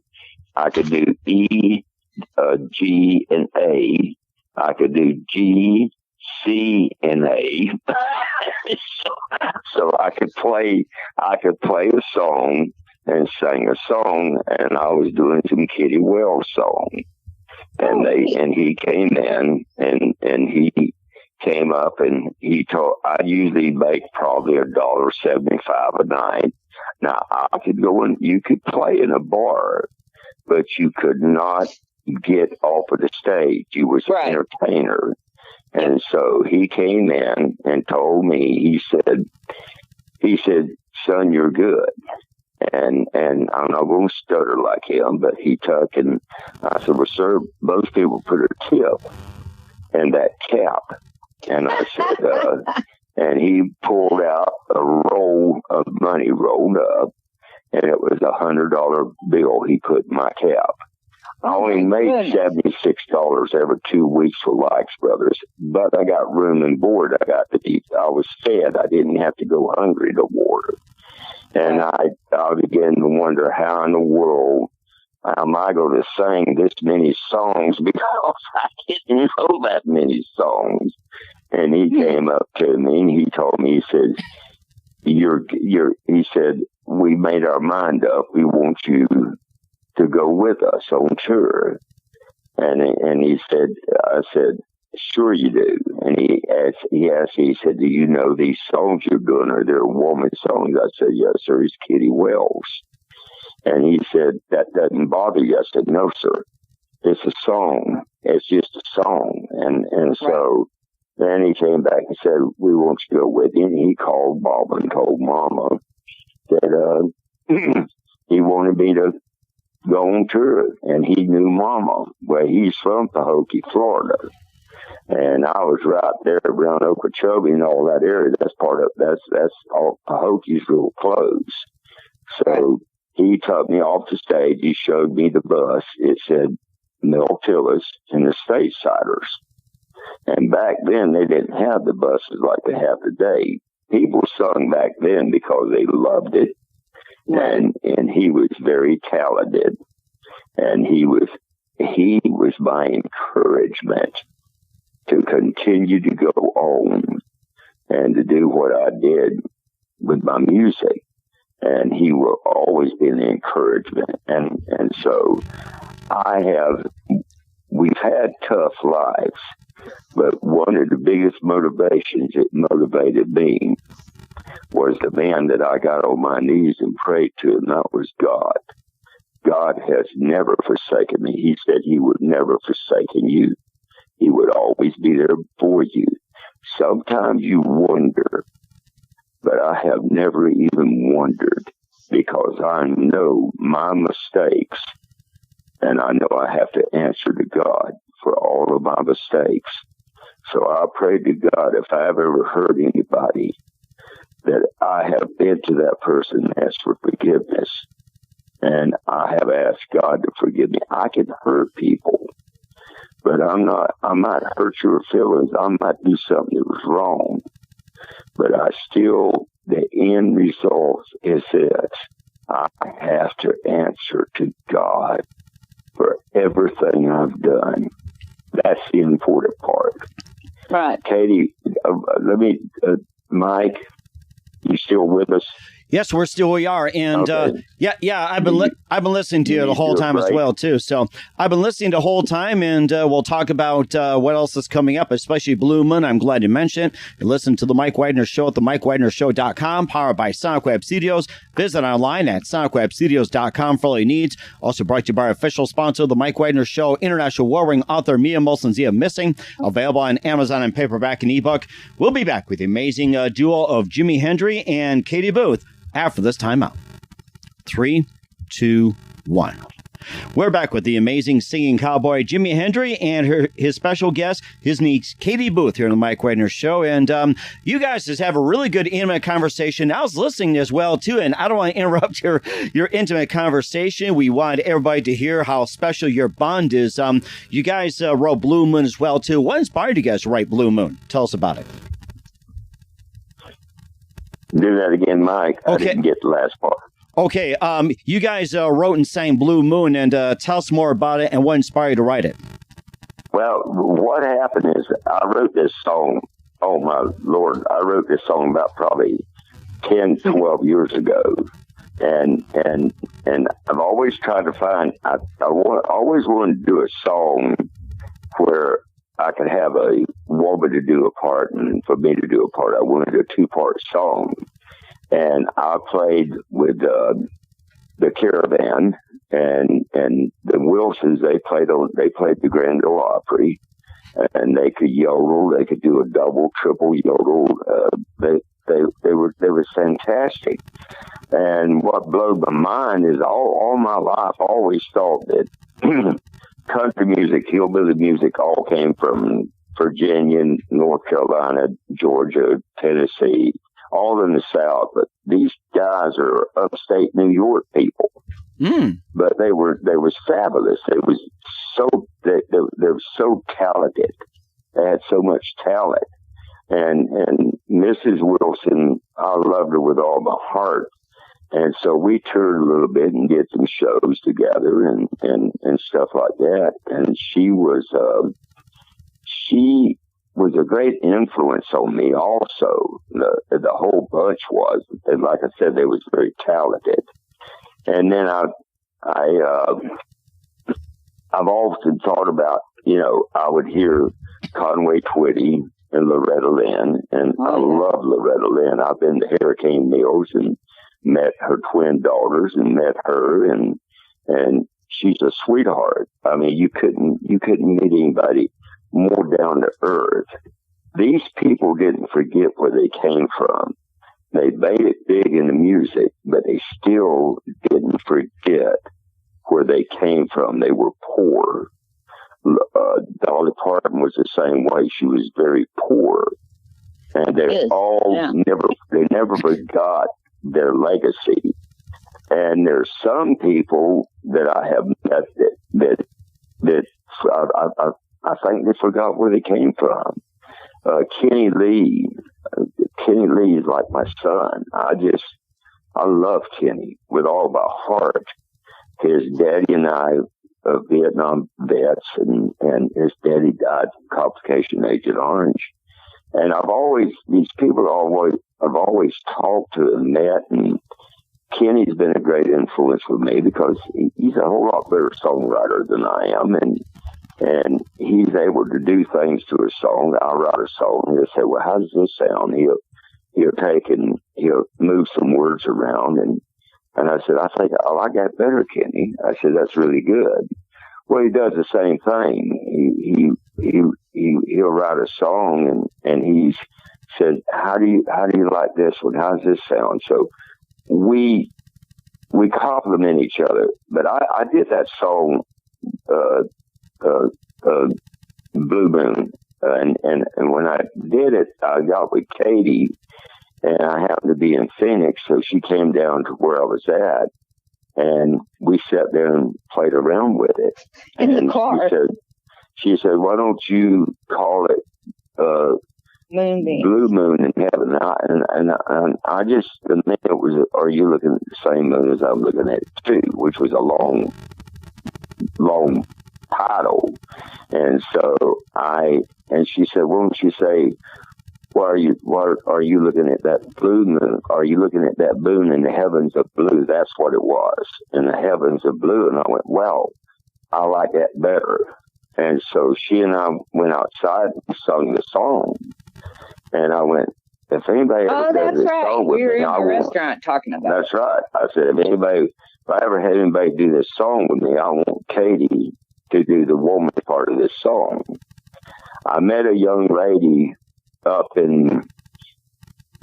E, G, and A. I could do G, C, and A. so I could play a song and sang a song, and I was doing some Kitty Wells song. And he came in, and he came up, and he told, I usually make probably $1.75 a night. Now, I could go in, you could play in a bar, but you could not get off of the stage. You was an entertainer. And so he came in and told me, he said, son, you're good. And I'm not going to stutter like him, but he took, and I said, well, sir, most people put a tip in that cap. And I said, and he pulled out a roll of money rolled up, and it was a $100 bill he put in my cap. I only made $76 every 2 weeks for Lykes Brothers, but I got room and board. I got to eat. I was fed. I didn't have to go hungry to water. And I began to wonder, how in the world am I going to sing this many songs, because I didn't know that many songs. And he came up to me and he told me, he said, he said, we made our mind up. We want you to go with us on tour. And he said, I said, sure you do. And he asked, he said, do you know these songs you're doing? Are they woman songs? I said, yes, sir. He's Kitty Wells. And he said, that doesn't bother you. I said, no, sir. It's a song. It's just a song. And so then he came back and said, we want you to go with you. And he called Bob and told Mama that he wanted me to go on tour. And he knew Mama. Well, he's from Pahokee, Florida. And I was right there around Okeechobee and all that area. That's all Pahokee's real close. So he took me off the stage. He showed me the bus. It said Mill Tillis and the Statesiders. And back then, they didn't have the buses like they have today. People sung back then because they loved it. And he was very talented. And he was my encouragement to continue to go on and to do what I did with my music. And he will always be an encouragement. And so we've had tough lives, but one of the biggest motivations that motivated me was the man that I got on my knees and prayed to, and that was God. God has never forsaken me. He said he would never forsaken you. He would always be there for you. Sometimes you wonder, but I have never even wondered because I know my mistakes and I know I have to answer to God for all of my mistakes. So I pray to God if I've ever hurt anybody that I have been to that person and asked for forgiveness. And I have asked God to forgive me. I can hurt people, but I might hurt your feelings. I might do something that was wrong, but the end result is this. I have to answer to God for everything I've done. That's the important part. Right. Katie, Mike, you still with us? Yes, we are, and okay. I've been listening to you the whole time as well too. So I've been listening the whole time, and we'll talk about what else is coming up, especially Blue Moon. I'm glad you mentioned it. You listen to the Mike Wagner Show at the MikeWagnerShow.com, powered by Sonic Web Studios. Visit online at SonicWebStudios.com for all your needs. Also brought to you by our official sponsor, the Mike Wagner Show, international warring author Mia Molson-Zia Missing, available on Amazon and paperback and ebook. We'll be back with the amazing duo of Jimi Hendry and Katie Booth after this timeout. 3, 2, 1. We're back with the amazing singing cowboy Jimi Hendry and his special guest, his niece Katie Booth, here on the Mike Wagner Show. And you guys just have a really good intimate conversation. I was listening as well too, and I don't want to interrupt your intimate conversation. We wanted everybody to hear how special your bond is. You guys wrote Blue Moon as well too. What inspired you guys to write Blue Moon? Tell us about it. Do that again, Mike. Okay. I didn't get the last part. Okay, you guys wrote and sang Blue Moon, and tell us more about it and what inspired you to write it. Well, what happened is I wrote this song. Oh, my Lord. I wrote this song about probably 10, 12 years ago. And I've always tried to find, I always wanted to do a song where I could have a woman to do a part and for me to do a part. I wanted a 2-part song. And I played with the Caravan and the Wilsons. They played the Grand Ole Opry, and they could yodel. They could do a double, triple yodel. They were fantastic. And what blew my mind is all my life I always thought that country music, hillbilly music, all came from Virginia, North Carolina, Georgia, Tennessee, all in the South. But these guys are upstate New York people. But they were fabulous. They were so talented. They had so much talent. And Mrs. Wilson, I loved her with all my heart. And so we toured a little bit and did some shows together and stuff like that. And she was was a great influence on me also. The whole bunch was. And like I said, they was very talented. And then I've often thought about, I would hear Conway, Twitty, and Loretta Lynn, and I love Loretta Lynn. I've been to Hurricane Mills and met her twin daughters and met her, and she's a sweetheart. I mean, you couldn't meet anybody more down to earth. These people didn't forget where they came from. They made it big in the music, but they still didn't forget where they came from. They were poor. Dolly Parton was the same way. She was very poor, and they never forgot their legacy. And there's some people that I have met that I think they forgot where they came from. Kenny Lee is like my son. I love Kenny with all my heart. His daddy and I, Vietnam vets, and his daddy died from complication Agent Orange. And I've always talked to and met, and Kenny's been a great influence with me because he's a whole lot better songwriter than I am, and he's able to do things to a song. I'll write a song, and he'll say, "Well, how does this sound?" He'll take and he'll move some words around, and I said, "I think I like that better, Kenny." I said, "That's really good." Well, he does the same thing. He'll write a song, and he said, "How do you like this one? How does this sound?" So we compliment each other. But I did that song, Blue Moon, and when I did it, I got with Katie, and I happened to be in Phoenix, so she came down to where I was at, and we sat there and played around with it. In the car. She said, "Why don't you call it Moonbeam. Blue Moon in Heaven?" And I just, the minute it was, "Are you looking at the same moon as I'm looking at it too?" Which was a long title. And so and she said, "Why don't you say, why are you looking at that blue moon? Are you looking at that moon in the heavens of blue?" That's what it was, in the heavens of blue. And I went, "Well, I like that better." And so she and I went outside and sung the song. And I went, "If anybody ever does this song with me, I want." Restaurant talking about. That's right. I said, if I ever had anybody do this song with me, I want Katie to do the woman part of this song. I met a young lady up in,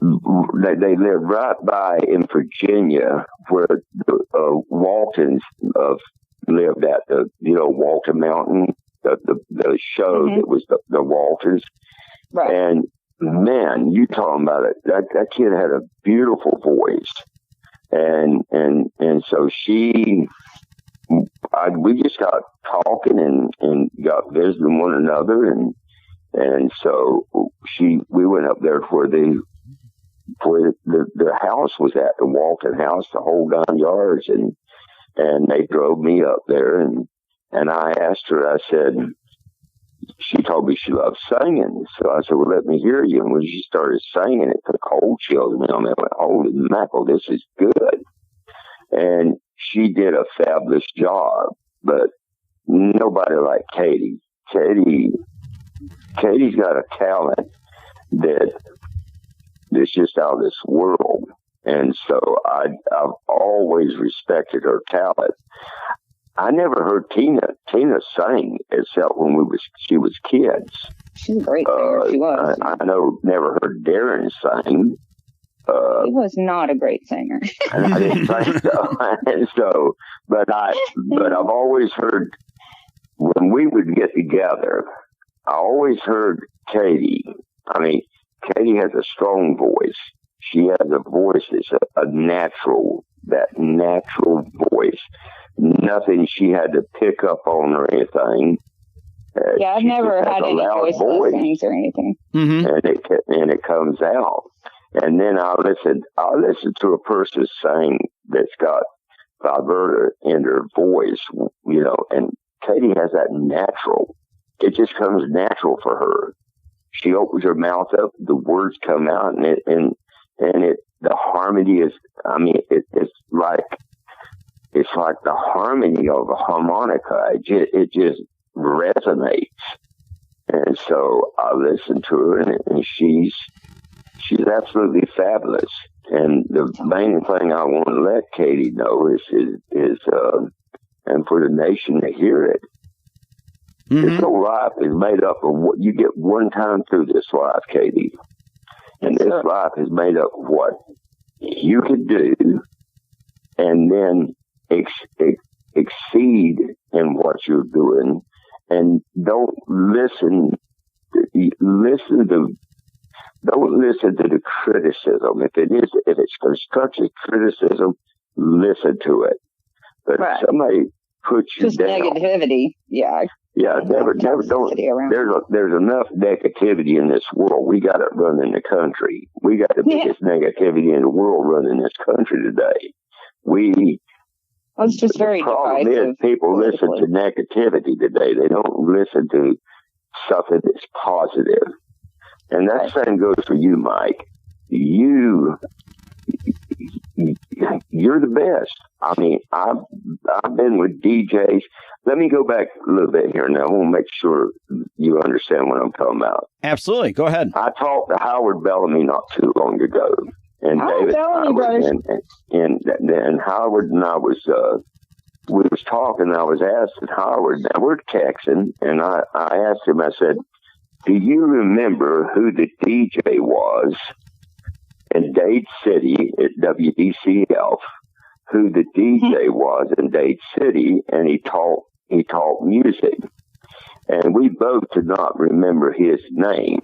they lived right by in Virginia, where the Waltons lived at, Walton Mountain, the show that was the Waltons. Right. And man, you talking about it, that kid had a beautiful voice. And so we just got talking and got visiting one another, and so we went up there where the house was at, the Walton house, the whole 9 yards, and they drove me up there, and I asked her, I said, she told me she loved singing, so I said, "Well, let me hear you." And when she started singing, it took cold chills me on me. I went, "Holy mackerel, this is good." And she did a fabulous job, but nobody like Katie. Katie's got a talent that's just out of this world. And so I've always respected her talent. I never heard Tina sing except when she was kids. She's a great singer. She was. I never heard Darren sing. He was not a great singer. And I didn't think so. And so, but I've always heard, when we would get together, I always heard Katie. I mean, Katie has a strong voice. She has a voice that's a natural voice. Nothing she had to pick up on or anything. Yeah, I've never had any voice that sings or anything. Mm-hmm. And it comes out. And then I'll listen to a person sing that's got vibrato in their voice, and Katie has that natural. It just comes natural for her. she opens her mouth up, the words come out, and the harmony is, I mean, it's like the harmony of a harmonica. It just resonates. And so I listen to her, and she's absolutely fabulous. And the main thing I want to let Katie know is and for the nation to hear it. Mm-hmm. This whole life is made up of what you get one time through this life, Katie. And this life is made up of what you can do, and then exceed in what you're doing, and don't listen to the criticism. If it's constructive criticism, listen to it. But if somebody puts you down, negativity, never don't. There's enough negativity in this world. We got it running the country. We got the biggest negativity in the world running this country today. It's just very divisive. The problem is people listen to negativity today. They don't listen to something that's positive. And that same goes for you, Mike. You're the best. I mean, I've been with DJs. Let me go back a little bit here now. I want to make sure you understand what I'm talking about. Absolutely. Go ahead. I talked to Howard Bellamy not too long ago. And David Howard, and Howard and I was we was talking. I was asking Howard. Now we're texting, and I asked him. I said, "Do you remember who the DJ was in Dade City at WDCF? Who the DJ was in Dade City?" And he taught music, and we both did not remember his name,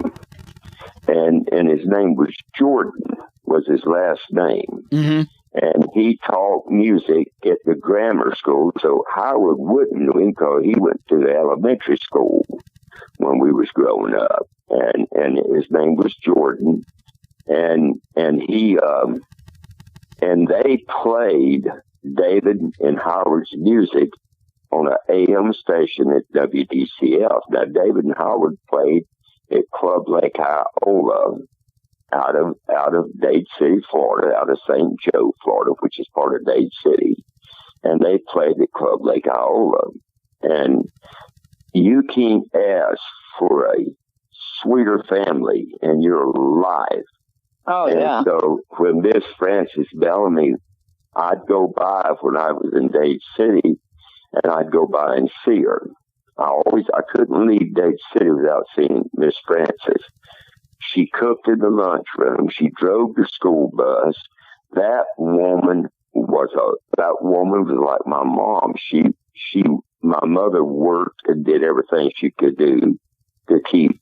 and his name was Jordan. Was his last name. Mm-hmm. And he taught music at the grammar school, so Howard wouldn't know him because he went to the elementary school when we was growing up. And his name was Jordan. And he and they played David and Howard's music on an AM station at WDCF. Now David and Howard played at Club Lake Iola, out of Dade City, Florida, out of St. Joe, Florida, which is part of Dade City. And they played at Club Lake Iola. And you can't ask for a sweeter family in your life. Oh, and so when Miss Frances Bellamy, I'd go by when I was in Dade City, and I'd go by and see her. I couldn't leave Dade City without seeing Miss Frances. She cooked in the lunchroom. She drove the school bus. That woman was like my mom. My mother worked and did everything she could do to keep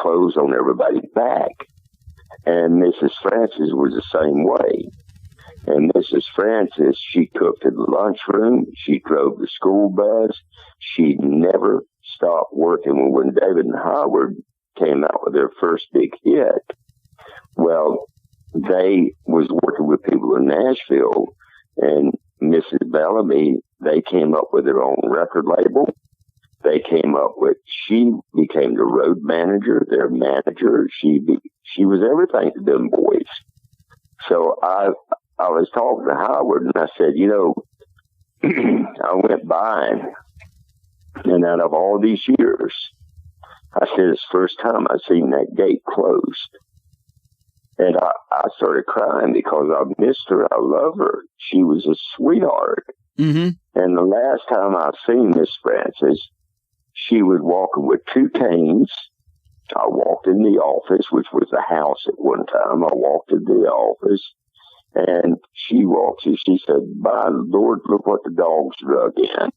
clothes on everybody's back. And Mrs. Francis was the same way. And Mrs. Francis, she cooked in the lunchroom. She drove the school bus. She never stopped working. When David and Howard came out with their first big hit, well, they was working with people in Nashville, and Mrs. Bellamy, they came up with their own record label. They came up with, she became the road manager, their manager. She was everything to them boys. So I was talking to Howard, and I said, I went by, and out of all these years, I said, it's the first time I've seen that gate closed. And I started crying because I missed her. I love her. She was a sweetheart. Mm-hmm. And the last time I seen Miss Frances, she was walking with two canes. I walked in the office, which was the house at one time. I walked in the office, and she walked in. She said, "By the Lord, look what the dogs drug in."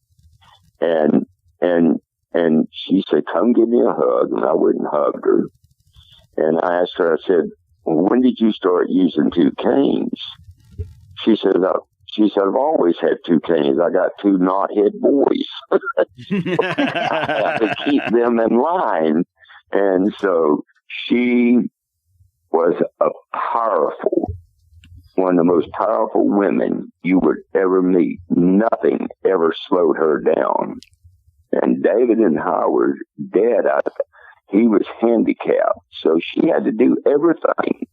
And she said, "Come give me a hug." And I went and hugged her. And I asked her, I said, "When did you start using two canes?" She said, I've always had two canes. I got two knothead boys. I had to keep them in line. And so she was one of the most powerful women you would ever meet. Nothing ever slowed her down. And David and Howard, Dad, he he was handicapped, so she had to do everything.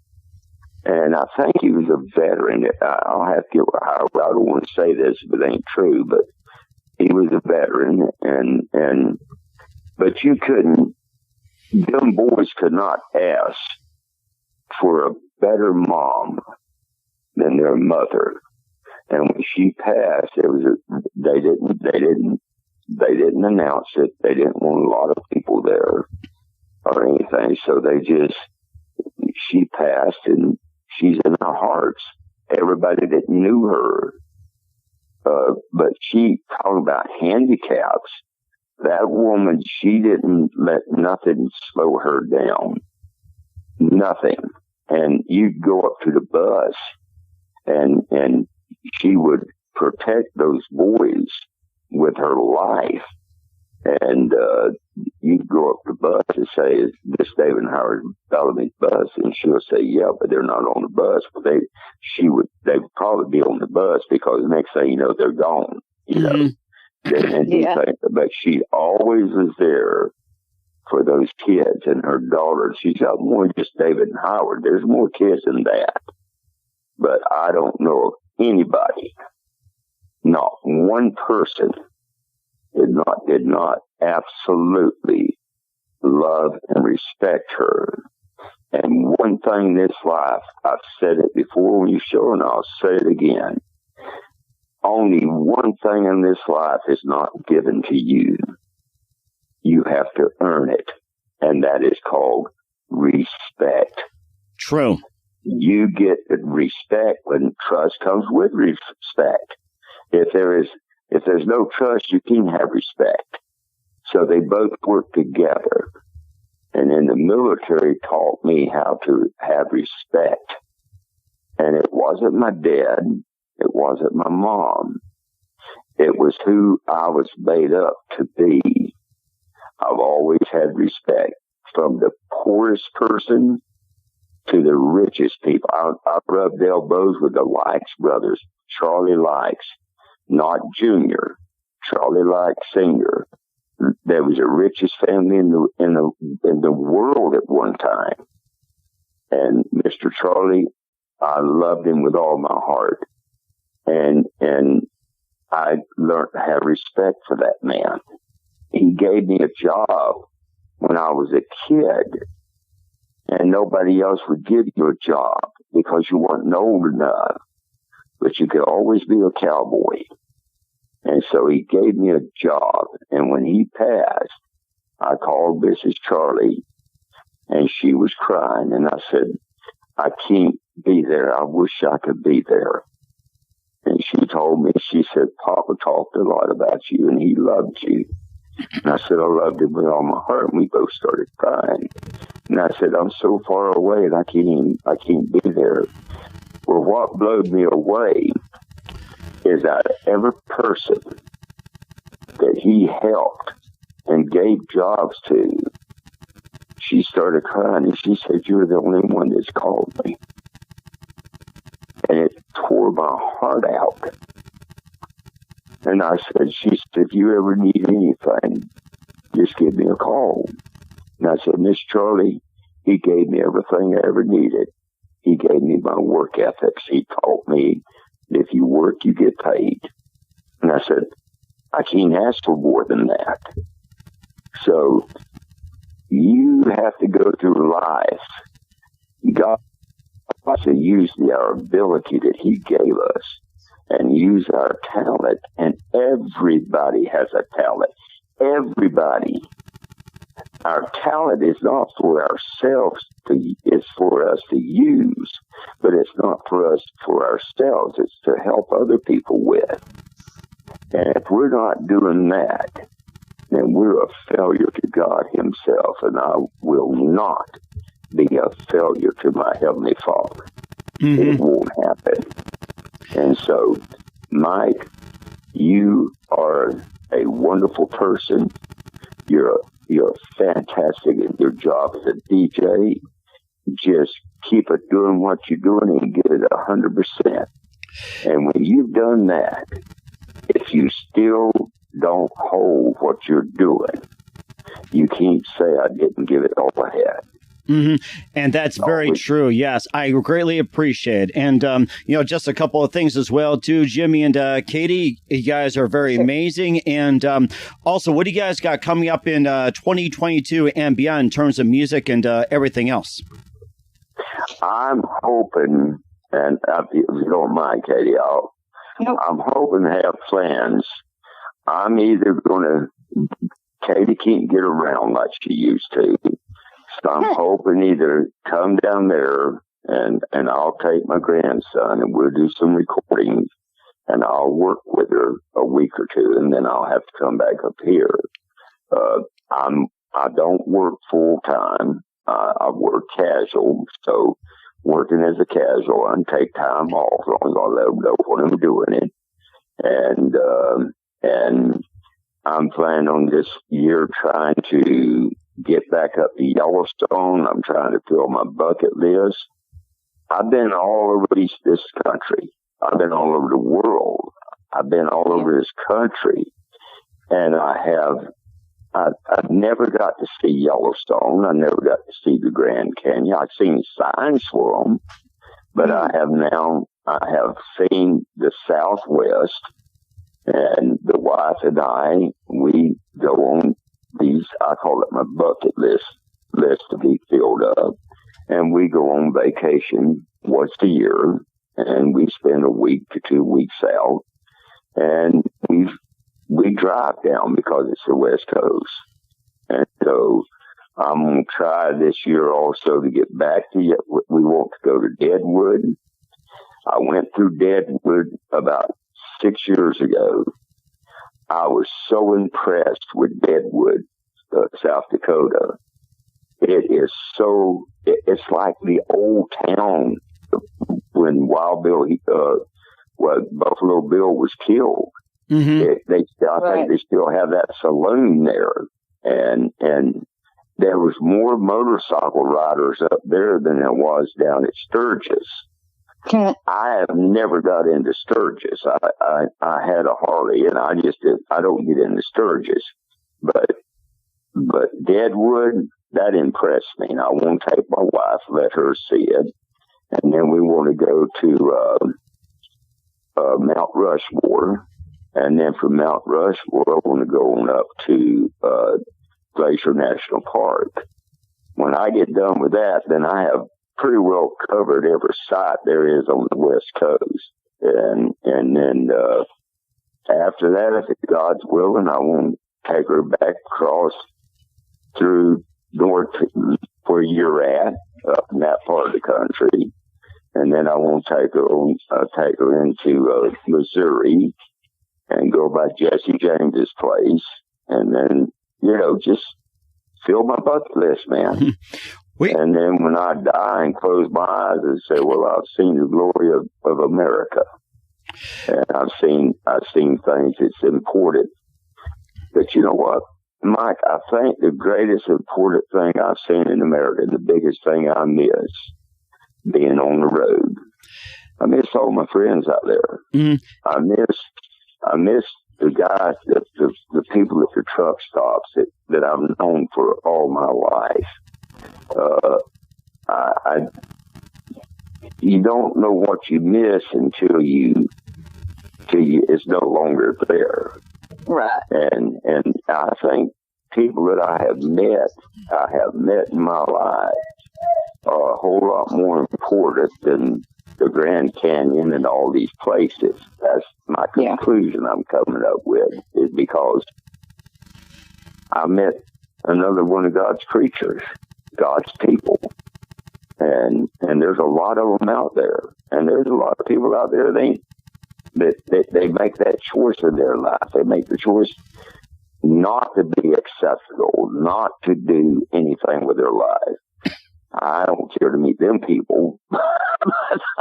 And I think he was a veteran. I'll have to get, I don't want to say this if it ain't true, but he was a veteran, but you couldn't, them boys could not ask for a better mom than their mother. And when she passed, they didn't announce it. They didn't want a lot of people there or anything. So she passed, and she's in our hearts. Everybody that knew her, but she talking about handicaps. That woman, she didn't let nothing slow her down. Nothing. And you'd go up to the bus, and she would protect those boys with her life. And you'd go up the bus and say, "Is this David Howard Bellamy's bus?" And she'll say, "Yeah, but they're not on the bus." But they would probably be on the bus, because the next thing you know, they're gone. You know. But she always was there for those kids and her daughters. She's got more than just David and Howard. There's more kids than that. But I don't know of anybody, not one person, did not absolutely love and respect her. And one thing in this life, I've said it before on your show, and I'll say it again. Only one thing in this life is not given to you. You have to earn it, and that is called respect. True. You get respect when trust comes with respect. If there's no trust, you can't have respect. So they both work together. And in the military taught me how to have respect. And it wasn't my dad. It wasn't my mom. It was who I was made up to be. I've always had respect, from the poorest person to the richest people. I rubbed elbows with the Likes brothers, Charlie Likes, not Junior, Charlie Likes Senior. There was the richest family in the world at one time. And Mr. Charlie, I loved him with all my heart. And I learned to have respect for that man. He gave me a job when I was a kid, and nobody else would give you a job because you weren't old enough, but you could always be a cowboy. And so he gave me a job, and when he passed, I called Mrs. Charlie, and she was crying, and I said, "I can't be there. I wish I could be there." And she told me, she said, "Papa talked a lot about you, and he loved you." And I said, "I loved him with all my heart." And we both started crying. And I said, "I'm so far away, and I can't be there." Well, what blew me away is that every person that he helped and gave jobs to, she started crying, and she said, "You're the only one that's called me." And it tore my heart out. And I said, she said, "If you ever need anything, just give me a call." And I said, "Miss Charlie, he gave me everything I ever needed. He gave me my work ethics. He taught me that if you work, you get paid." And I said, "I can't ask for more than that." So you have to go through life. God has to use our ability that he gave us and use our talent. And everybody has a talent. Everybody. Our talent is not for ourselves, it's for us to use, but it's not for us for ourselves, it's to help other people with. And if we're not doing that, then we're a failure to God himself, and I will not be a failure to my Heavenly Father. Mm-hmm. It won't happen. And so, Mike, you are a wonderful person. You're fantastic at your job as a DJ. Just keep it doing what you're doing and give it 100%. And when you've done that, if you still don't hold what you're doing, you can't say I didn't give it all I had. Mm-hmm. And that's very true. Yes, I greatly appreciate it. And, just a couple of things as well, too. Jimmy and Katie, you guys are very amazing. And also, what do you guys got coming up in 2022 and beyond in terms of music and everything else? I'm hoping, and if you don't mind, Katie, I'm hoping to have plans. I'm either going to, Katie can't get around like she used to. So I'm hoping either come down there and I'll take my grandson and we'll do some recordings and I'll work with her a week or two and then I'll have to come back up here. I don't work full time. I work casual. So working as a casual, I can take time off as long as I let them know when I'm doing it. And I'm planning on this year trying to get back up to Yellowstone. I'm trying to fill my bucket list. I've been all over this country. I've been all over the world. I've been all over this country. And I've never got to see Yellowstone. I never got to see the Grand Canyon. I've seen signs for them, but I have seen the Southwest, and the wife and I, we go on these, I call it my bucket list to be filled up. And we go on vacation once a year and we spend a week to 2 weeks out and we drive down because it's the West Coast. And so I'm going to try this year also to get back to you. We want to go to Deadwood. I went through Deadwood about 6 years ago. I was so impressed with Deadwood, South Dakota. It's like the old town when Wild Bill, Buffalo Bill was killed. Mm-hmm. I think they still have that saloon there. And there was more motorcycle riders up there than there was down at Sturgis. I have never got into Sturgis. I had a Harley, and I don't get into Sturgis. But Deadwood, that impressed me. And I want to take my wife, let her see it. And then we want to go to Mount Rushmore. And then from Mount Rushmore, I want to go on up to Glacier National Park. When I get done with that, then I have pretty well covered every site there is on the West Coast. And then after that, if God's willing, I want to take her back across through north where you're at, up in that part of the country. And then I want to take her into Missouri and go by Jesse James's place. And then, just fill my bucket list, man. And then when I die and close my eyes and say, well, I've seen the glory of America. And I've seen things that's important. But you know what, Mike, I think the greatest important thing I've seen in America, the biggest thing I miss, being on the road. I miss all my friends out there. Mm-hmm. I miss the guys, the people at the truck stops that I've known for all my life. You don't know what you miss until it's no longer there. Right. And I think people that I have met in my life are a whole lot more important than the Grand Canyon and all these places. That's my conclusion I'm coming up with, is because I met another one of God's creatures, God's people. And there's a lot of them out there. And there's a lot of people out there that they make that choice in their life. They make the choice not to be accessible, not to do anything with their life. I don't care to meet them people.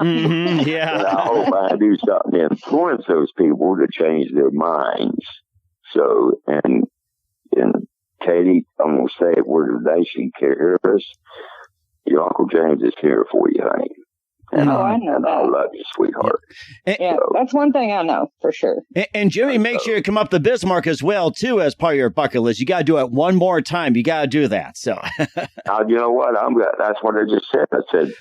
Mm-hmm, yeah. But I hope I do something to influence those people to change their minds. So, and Katie, I'm going to say it where today she can hear us. Your Uncle James is here for you, honey. And, I know that. I love you, sweetheart. Yeah, that's one thing I know for sure. And Jimmy, make sure you come up to Bismarck as well, too, as part of your bucket list. You got to do it one more time. You got to do that. So, you know what? That's what I just said. I said,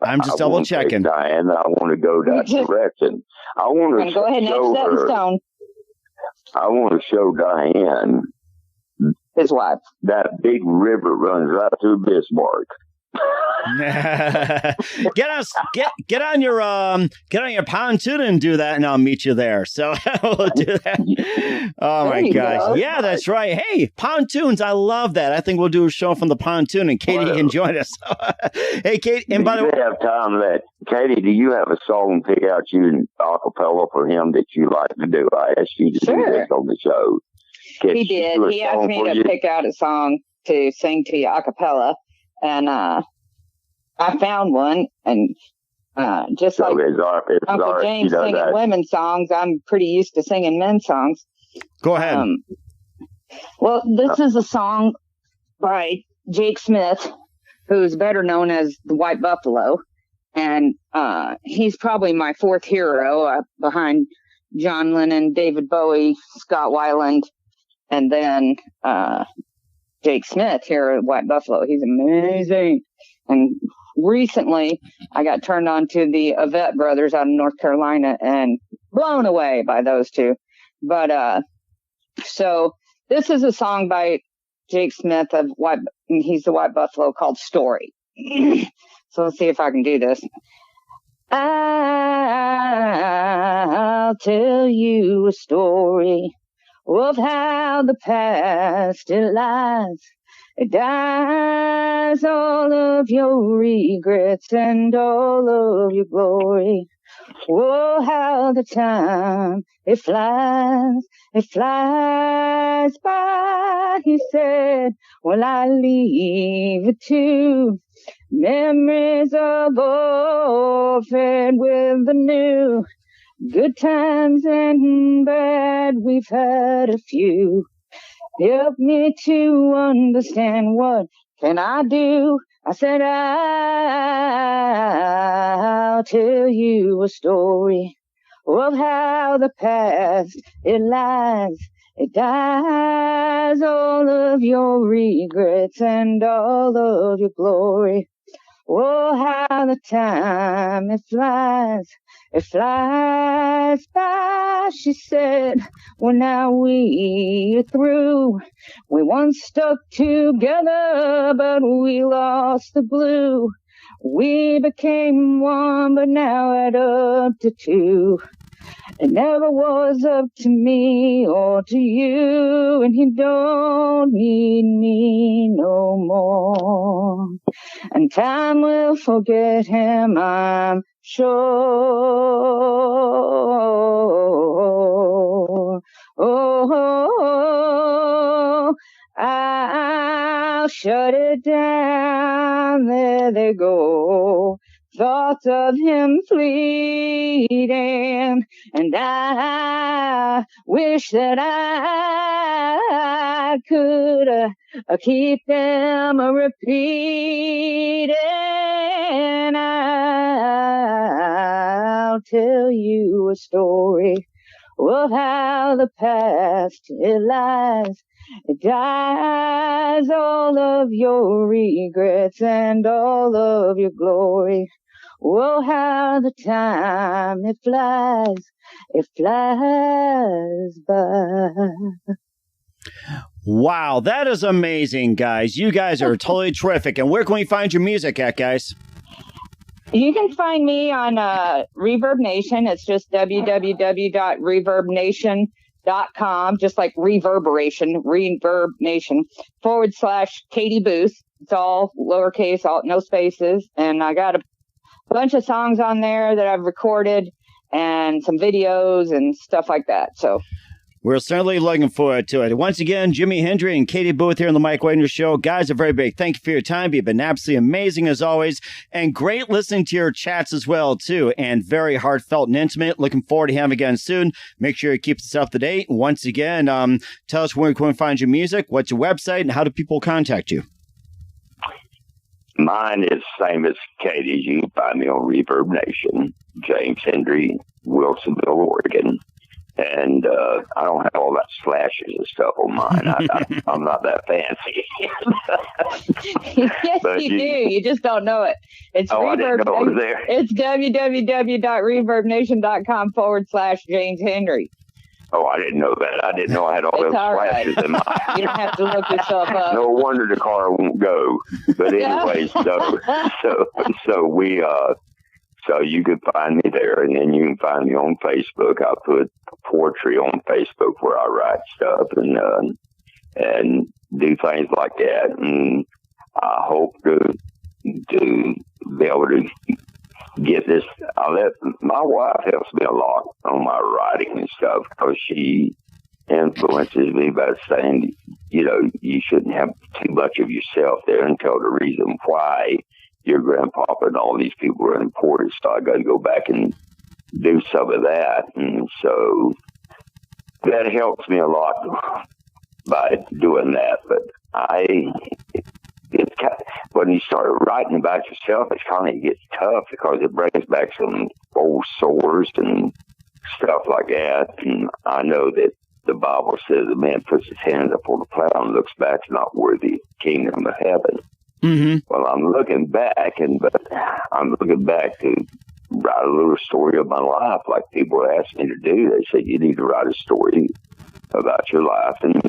I'm just double checking. Diane, I want to go that direction. I want to go ahead and etch that in stone. I want to show Diane, his wife, that big river runs right through Bismarck. get on your pontoon and do that, and I'll meet you there. So we'll do that. Oh my gosh, yeah, that's right. Hey, pontoons, I love that. I think we'll do a show from the pontoon, and Katie can join us. Hey, Katie, and by the way, have time left. Katie, do you have a song pick out you acapella for him that you like to do? I asked you to do this on the show. He did. He asked me to pick out a song to sing to you acapella. And I found one, and just like Uncle James singing women's songs, I'm pretty used to singing men's songs. Go ahead. Well, this is a song by Jake Smith, who's better known as the White Buffalo, and he's probably my fourth hero behind John Lennon, David Bowie, Scott Weiland, and then Jake Smith here at White Buffalo. He's amazing. And recently, I got turned on to the Avett brothers out of North Carolina and blown away by those two. But so this is a song by Jake Smith of he's the White Buffalo, called Story. So let's see if I can do this. I'll tell you a story of how the past it lies. It dies all of your regrets and all of your glory. Oh, how the time it flies by, he said. Well, I leave it to memories of old fed with the new. Good times and bad, we've had a few. Help me to understand, what can I do? I said, I'll tell you a story of how the past, it lies, it dies, all of your regrets and all of your glory. Oh, how the time it flies by, she said. Well, now we're through. We once stuck together, but we lost the glue. We became one, but now add up to two. It never was up to me or to you, and he don't need me no more. And time will forget him, I'm sure. Oh, I'll shut it down, there they go. Thoughts of him fleeting, and I wish that I could keep them repeating. I'll tell you a story of how the past it lies. It dies, all of your regrets and all of your glory. Oh, how the time it flies by. Wow, that is amazing, guys. You guys are totally terrific. And where can we find your music at, guys? You can find me on Reverb Nation. It's just www.reverbnation.com, just like reverberation, Reverb Nation, /Katie Booth. It's all lowercase, all no spaces. And I got a bunch of songs on there that I've recorded and some videos and stuff like that. So we're certainly looking forward to it. Once again, Jimmy Hendry and Katie Booth here on the Mike Wagner Show. Guys, a very big thank you for your time. You've been absolutely amazing as always, and great listening to your chats as well, too, and very heartfelt and intimate. Looking forward to having you again soon. Make sure you keep us up to date. Once again, tell us where we can find your music, what's your website, and how do people contact you? Mine is the same as Katie's. You can find me on Reverb Nation, James Hendry, Wilsonville, Oregon. And I don't have all that slashes and stuff on mine. I'm not that fancy. Yes, you do. You just don't know it. It's I didn't know it was there. It's www.reverbnation.com/James Hendry. Oh, I didn't know that. I didn't know I had all those flashes in mine. You don't have to look yourself up. No wonder the car won't go. But anyways, so you can find me there, and then you can find me on Facebook. I put poetry on Facebook where I write stuff and do things like that. And I hope to be able to get this. My wife helps me a lot on my writing and stuff because she influences me by saying, you shouldn't have too much of yourself there and tell the reason why your grandpapa and all these people are important. So I got to go back and do some of that. And so that helps me a lot by doing that. But when you start writing about yourself, it gets tough because it brings back some old sores and stuff like that. And I know that the Bible says a man puts his hands up on the plow and looks back is not worthy of the kingdom of heaven. Mm-hmm. Well, I'm looking back to write a little story of my life, like people ask me to do. They say you need to write a story about your life and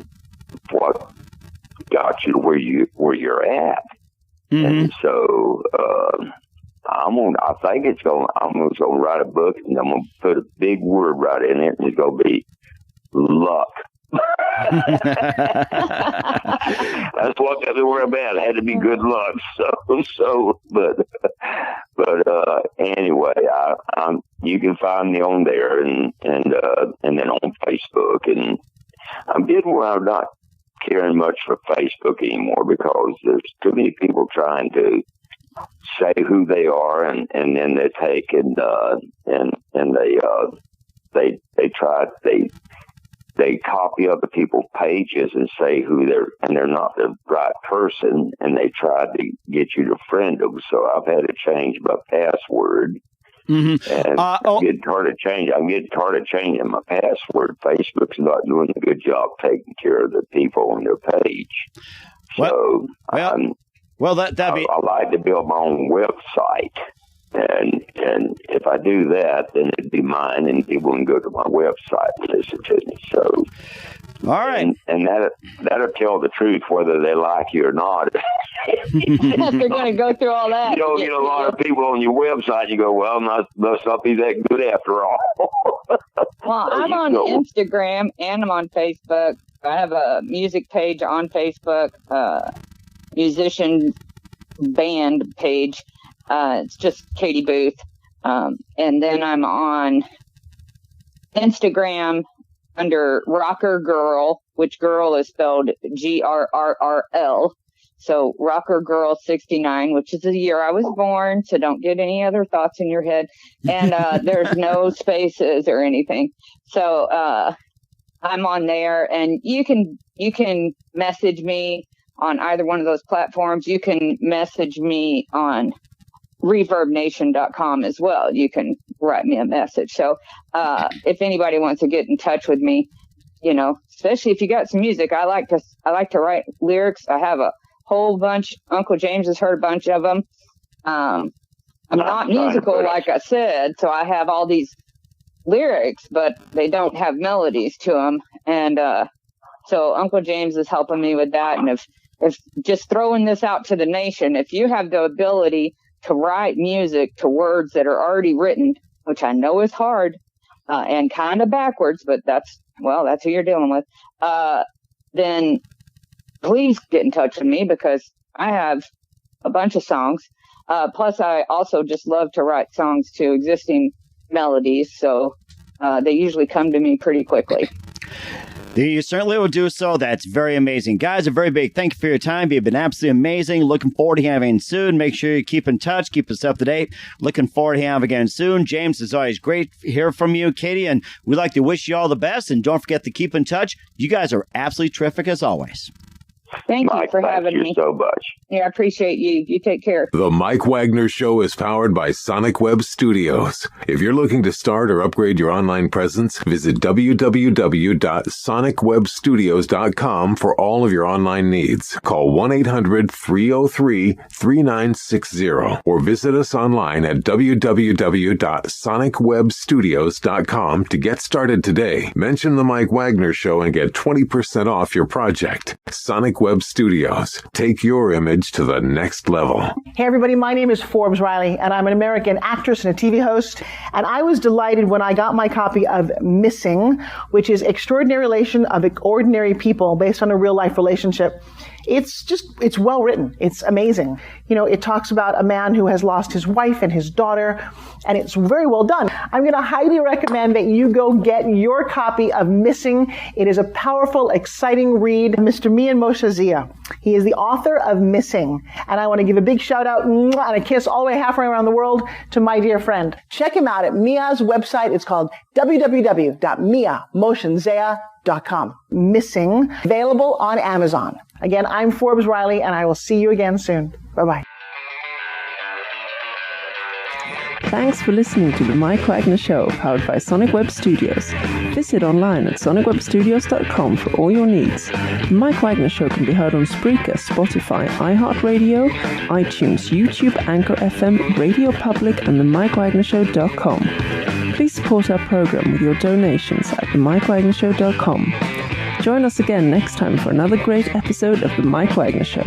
what got you to where you're at. Mm-hmm. And so I'm gonna write a book, and I'm gonna put a big word right in it, and it's gonna be luck. That's what everywhere about. It had to be good luck. But anyway, you can find me on there and then on Facebook, and I'm getting where I'm not caring much for Facebook anymore because there's too many people trying to say who they are, and then they take they copy other people's pages and say they're not the right person, and they try to get you to friend them. So I've had to change my password. Mm-hmm. And I'm getting tired of changing my password. Facebook's not doing a good job taking care of the people on their page. So I like to build my own website. And if I do that, then it'd be mine, and people can go to my website and listen to me. So, all right, and that'll tell the truth whether they like you or not. They're going to go through all that. You don't get a lot of people on your website. You go, well, must not be that good after all. Well, I'm on Instagram and I'm on Facebook. I have a music page on Facebook, musician band page. It's just Katie Booth. And then I'm on Instagram under Rocker Girl, which girl is spelled GRRRL. So Rocker Girl 69, which is the year I was born. So don't get any other thoughts in your head. And there's no spaces or anything. So I'm on there, and you can message me on either one of those platforms. You can message me on ReverbNation.com as well. You can write me a message. So if anybody wants to get in touch with me, especially if you got some music, I like to write lyrics. I have a whole bunch. Uncle James has heard a bunch of them. I'm not musical, like I said, so I have all these lyrics, but they don't have melodies to them. And so Uncle James is helping me with that. And if just throwing this out to the nation, if you have the ability to write music to words that are already written, which I know is hard and kind of backwards, but that's who you're dealing with, then please get in touch with me, because I have a bunch of songs. Plus, I also just love to write songs to existing melodies, so they usually come to me pretty quickly. You certainly will do so. That's very amazing. Guys, a very big thank you for your time. You've been absolutely amazing. Looking forward to having you soon. Make sure you keep in touch. Keep us up to date. Looking forward to having you again soon. James, it's always great to hear from you, Katie, and we'd like to wish you all the best. And don't forget to keep in touch. You guys are absolutely terrific as always. Thank you for having me. Thank you so much. Yeah, I appreciate you. You take care. The Mike Wagner Show is powered by Sonic Web Studios. If you're looking to start or upgrade your online presence, visit www.sonicwebstudios.com for all of your online needs. Call 1-800-303-3960 or visit us online at www.sonicwebstudios.com to get started today. Mention the Mike Wagner Show and get 20% off your project. Sonic Web Studios. Take your image to the next level. Hey everybody, my name is Forbes Riley, and I'm an American actress and a TV host. And I was delighted when I got my copy of Missing, which is Extraordinary Relation of Ordinary People based on a real life relationship. It's well written. It's amazing. You know, it talks about a man who has lost his wife and his daughter, and it's very well done. I'm going to highly recommend that you go get your copy of Missing. It is a powerful, exciting read. Mr. Mian Moshe Zia. He is the author of Missing. And I want to give a big shout out and a kiss all the way halfway around the world to my dear friend. Check him out at Mia's website. It's called www.miamoshenzea.com. Missing, available on Amazon. Again, I'm Forbes Riley, and I will see you again soon. Bye-bye. Thanks for listening to The Mike Wagner Show, powered by Sonic Web Studios. Visit online at sonicwebstudios.com for all your needs. The Mike Wagner Show can be heard on Spreaker, Spotify, iHeartRadio, iTunes, YouTube, Anchor FM, Radio Public, and themikewagnershow.com. Please support our program with your donations at themikewagnershow.com. Join us again next time for another great episode of The Mike Wagner Show.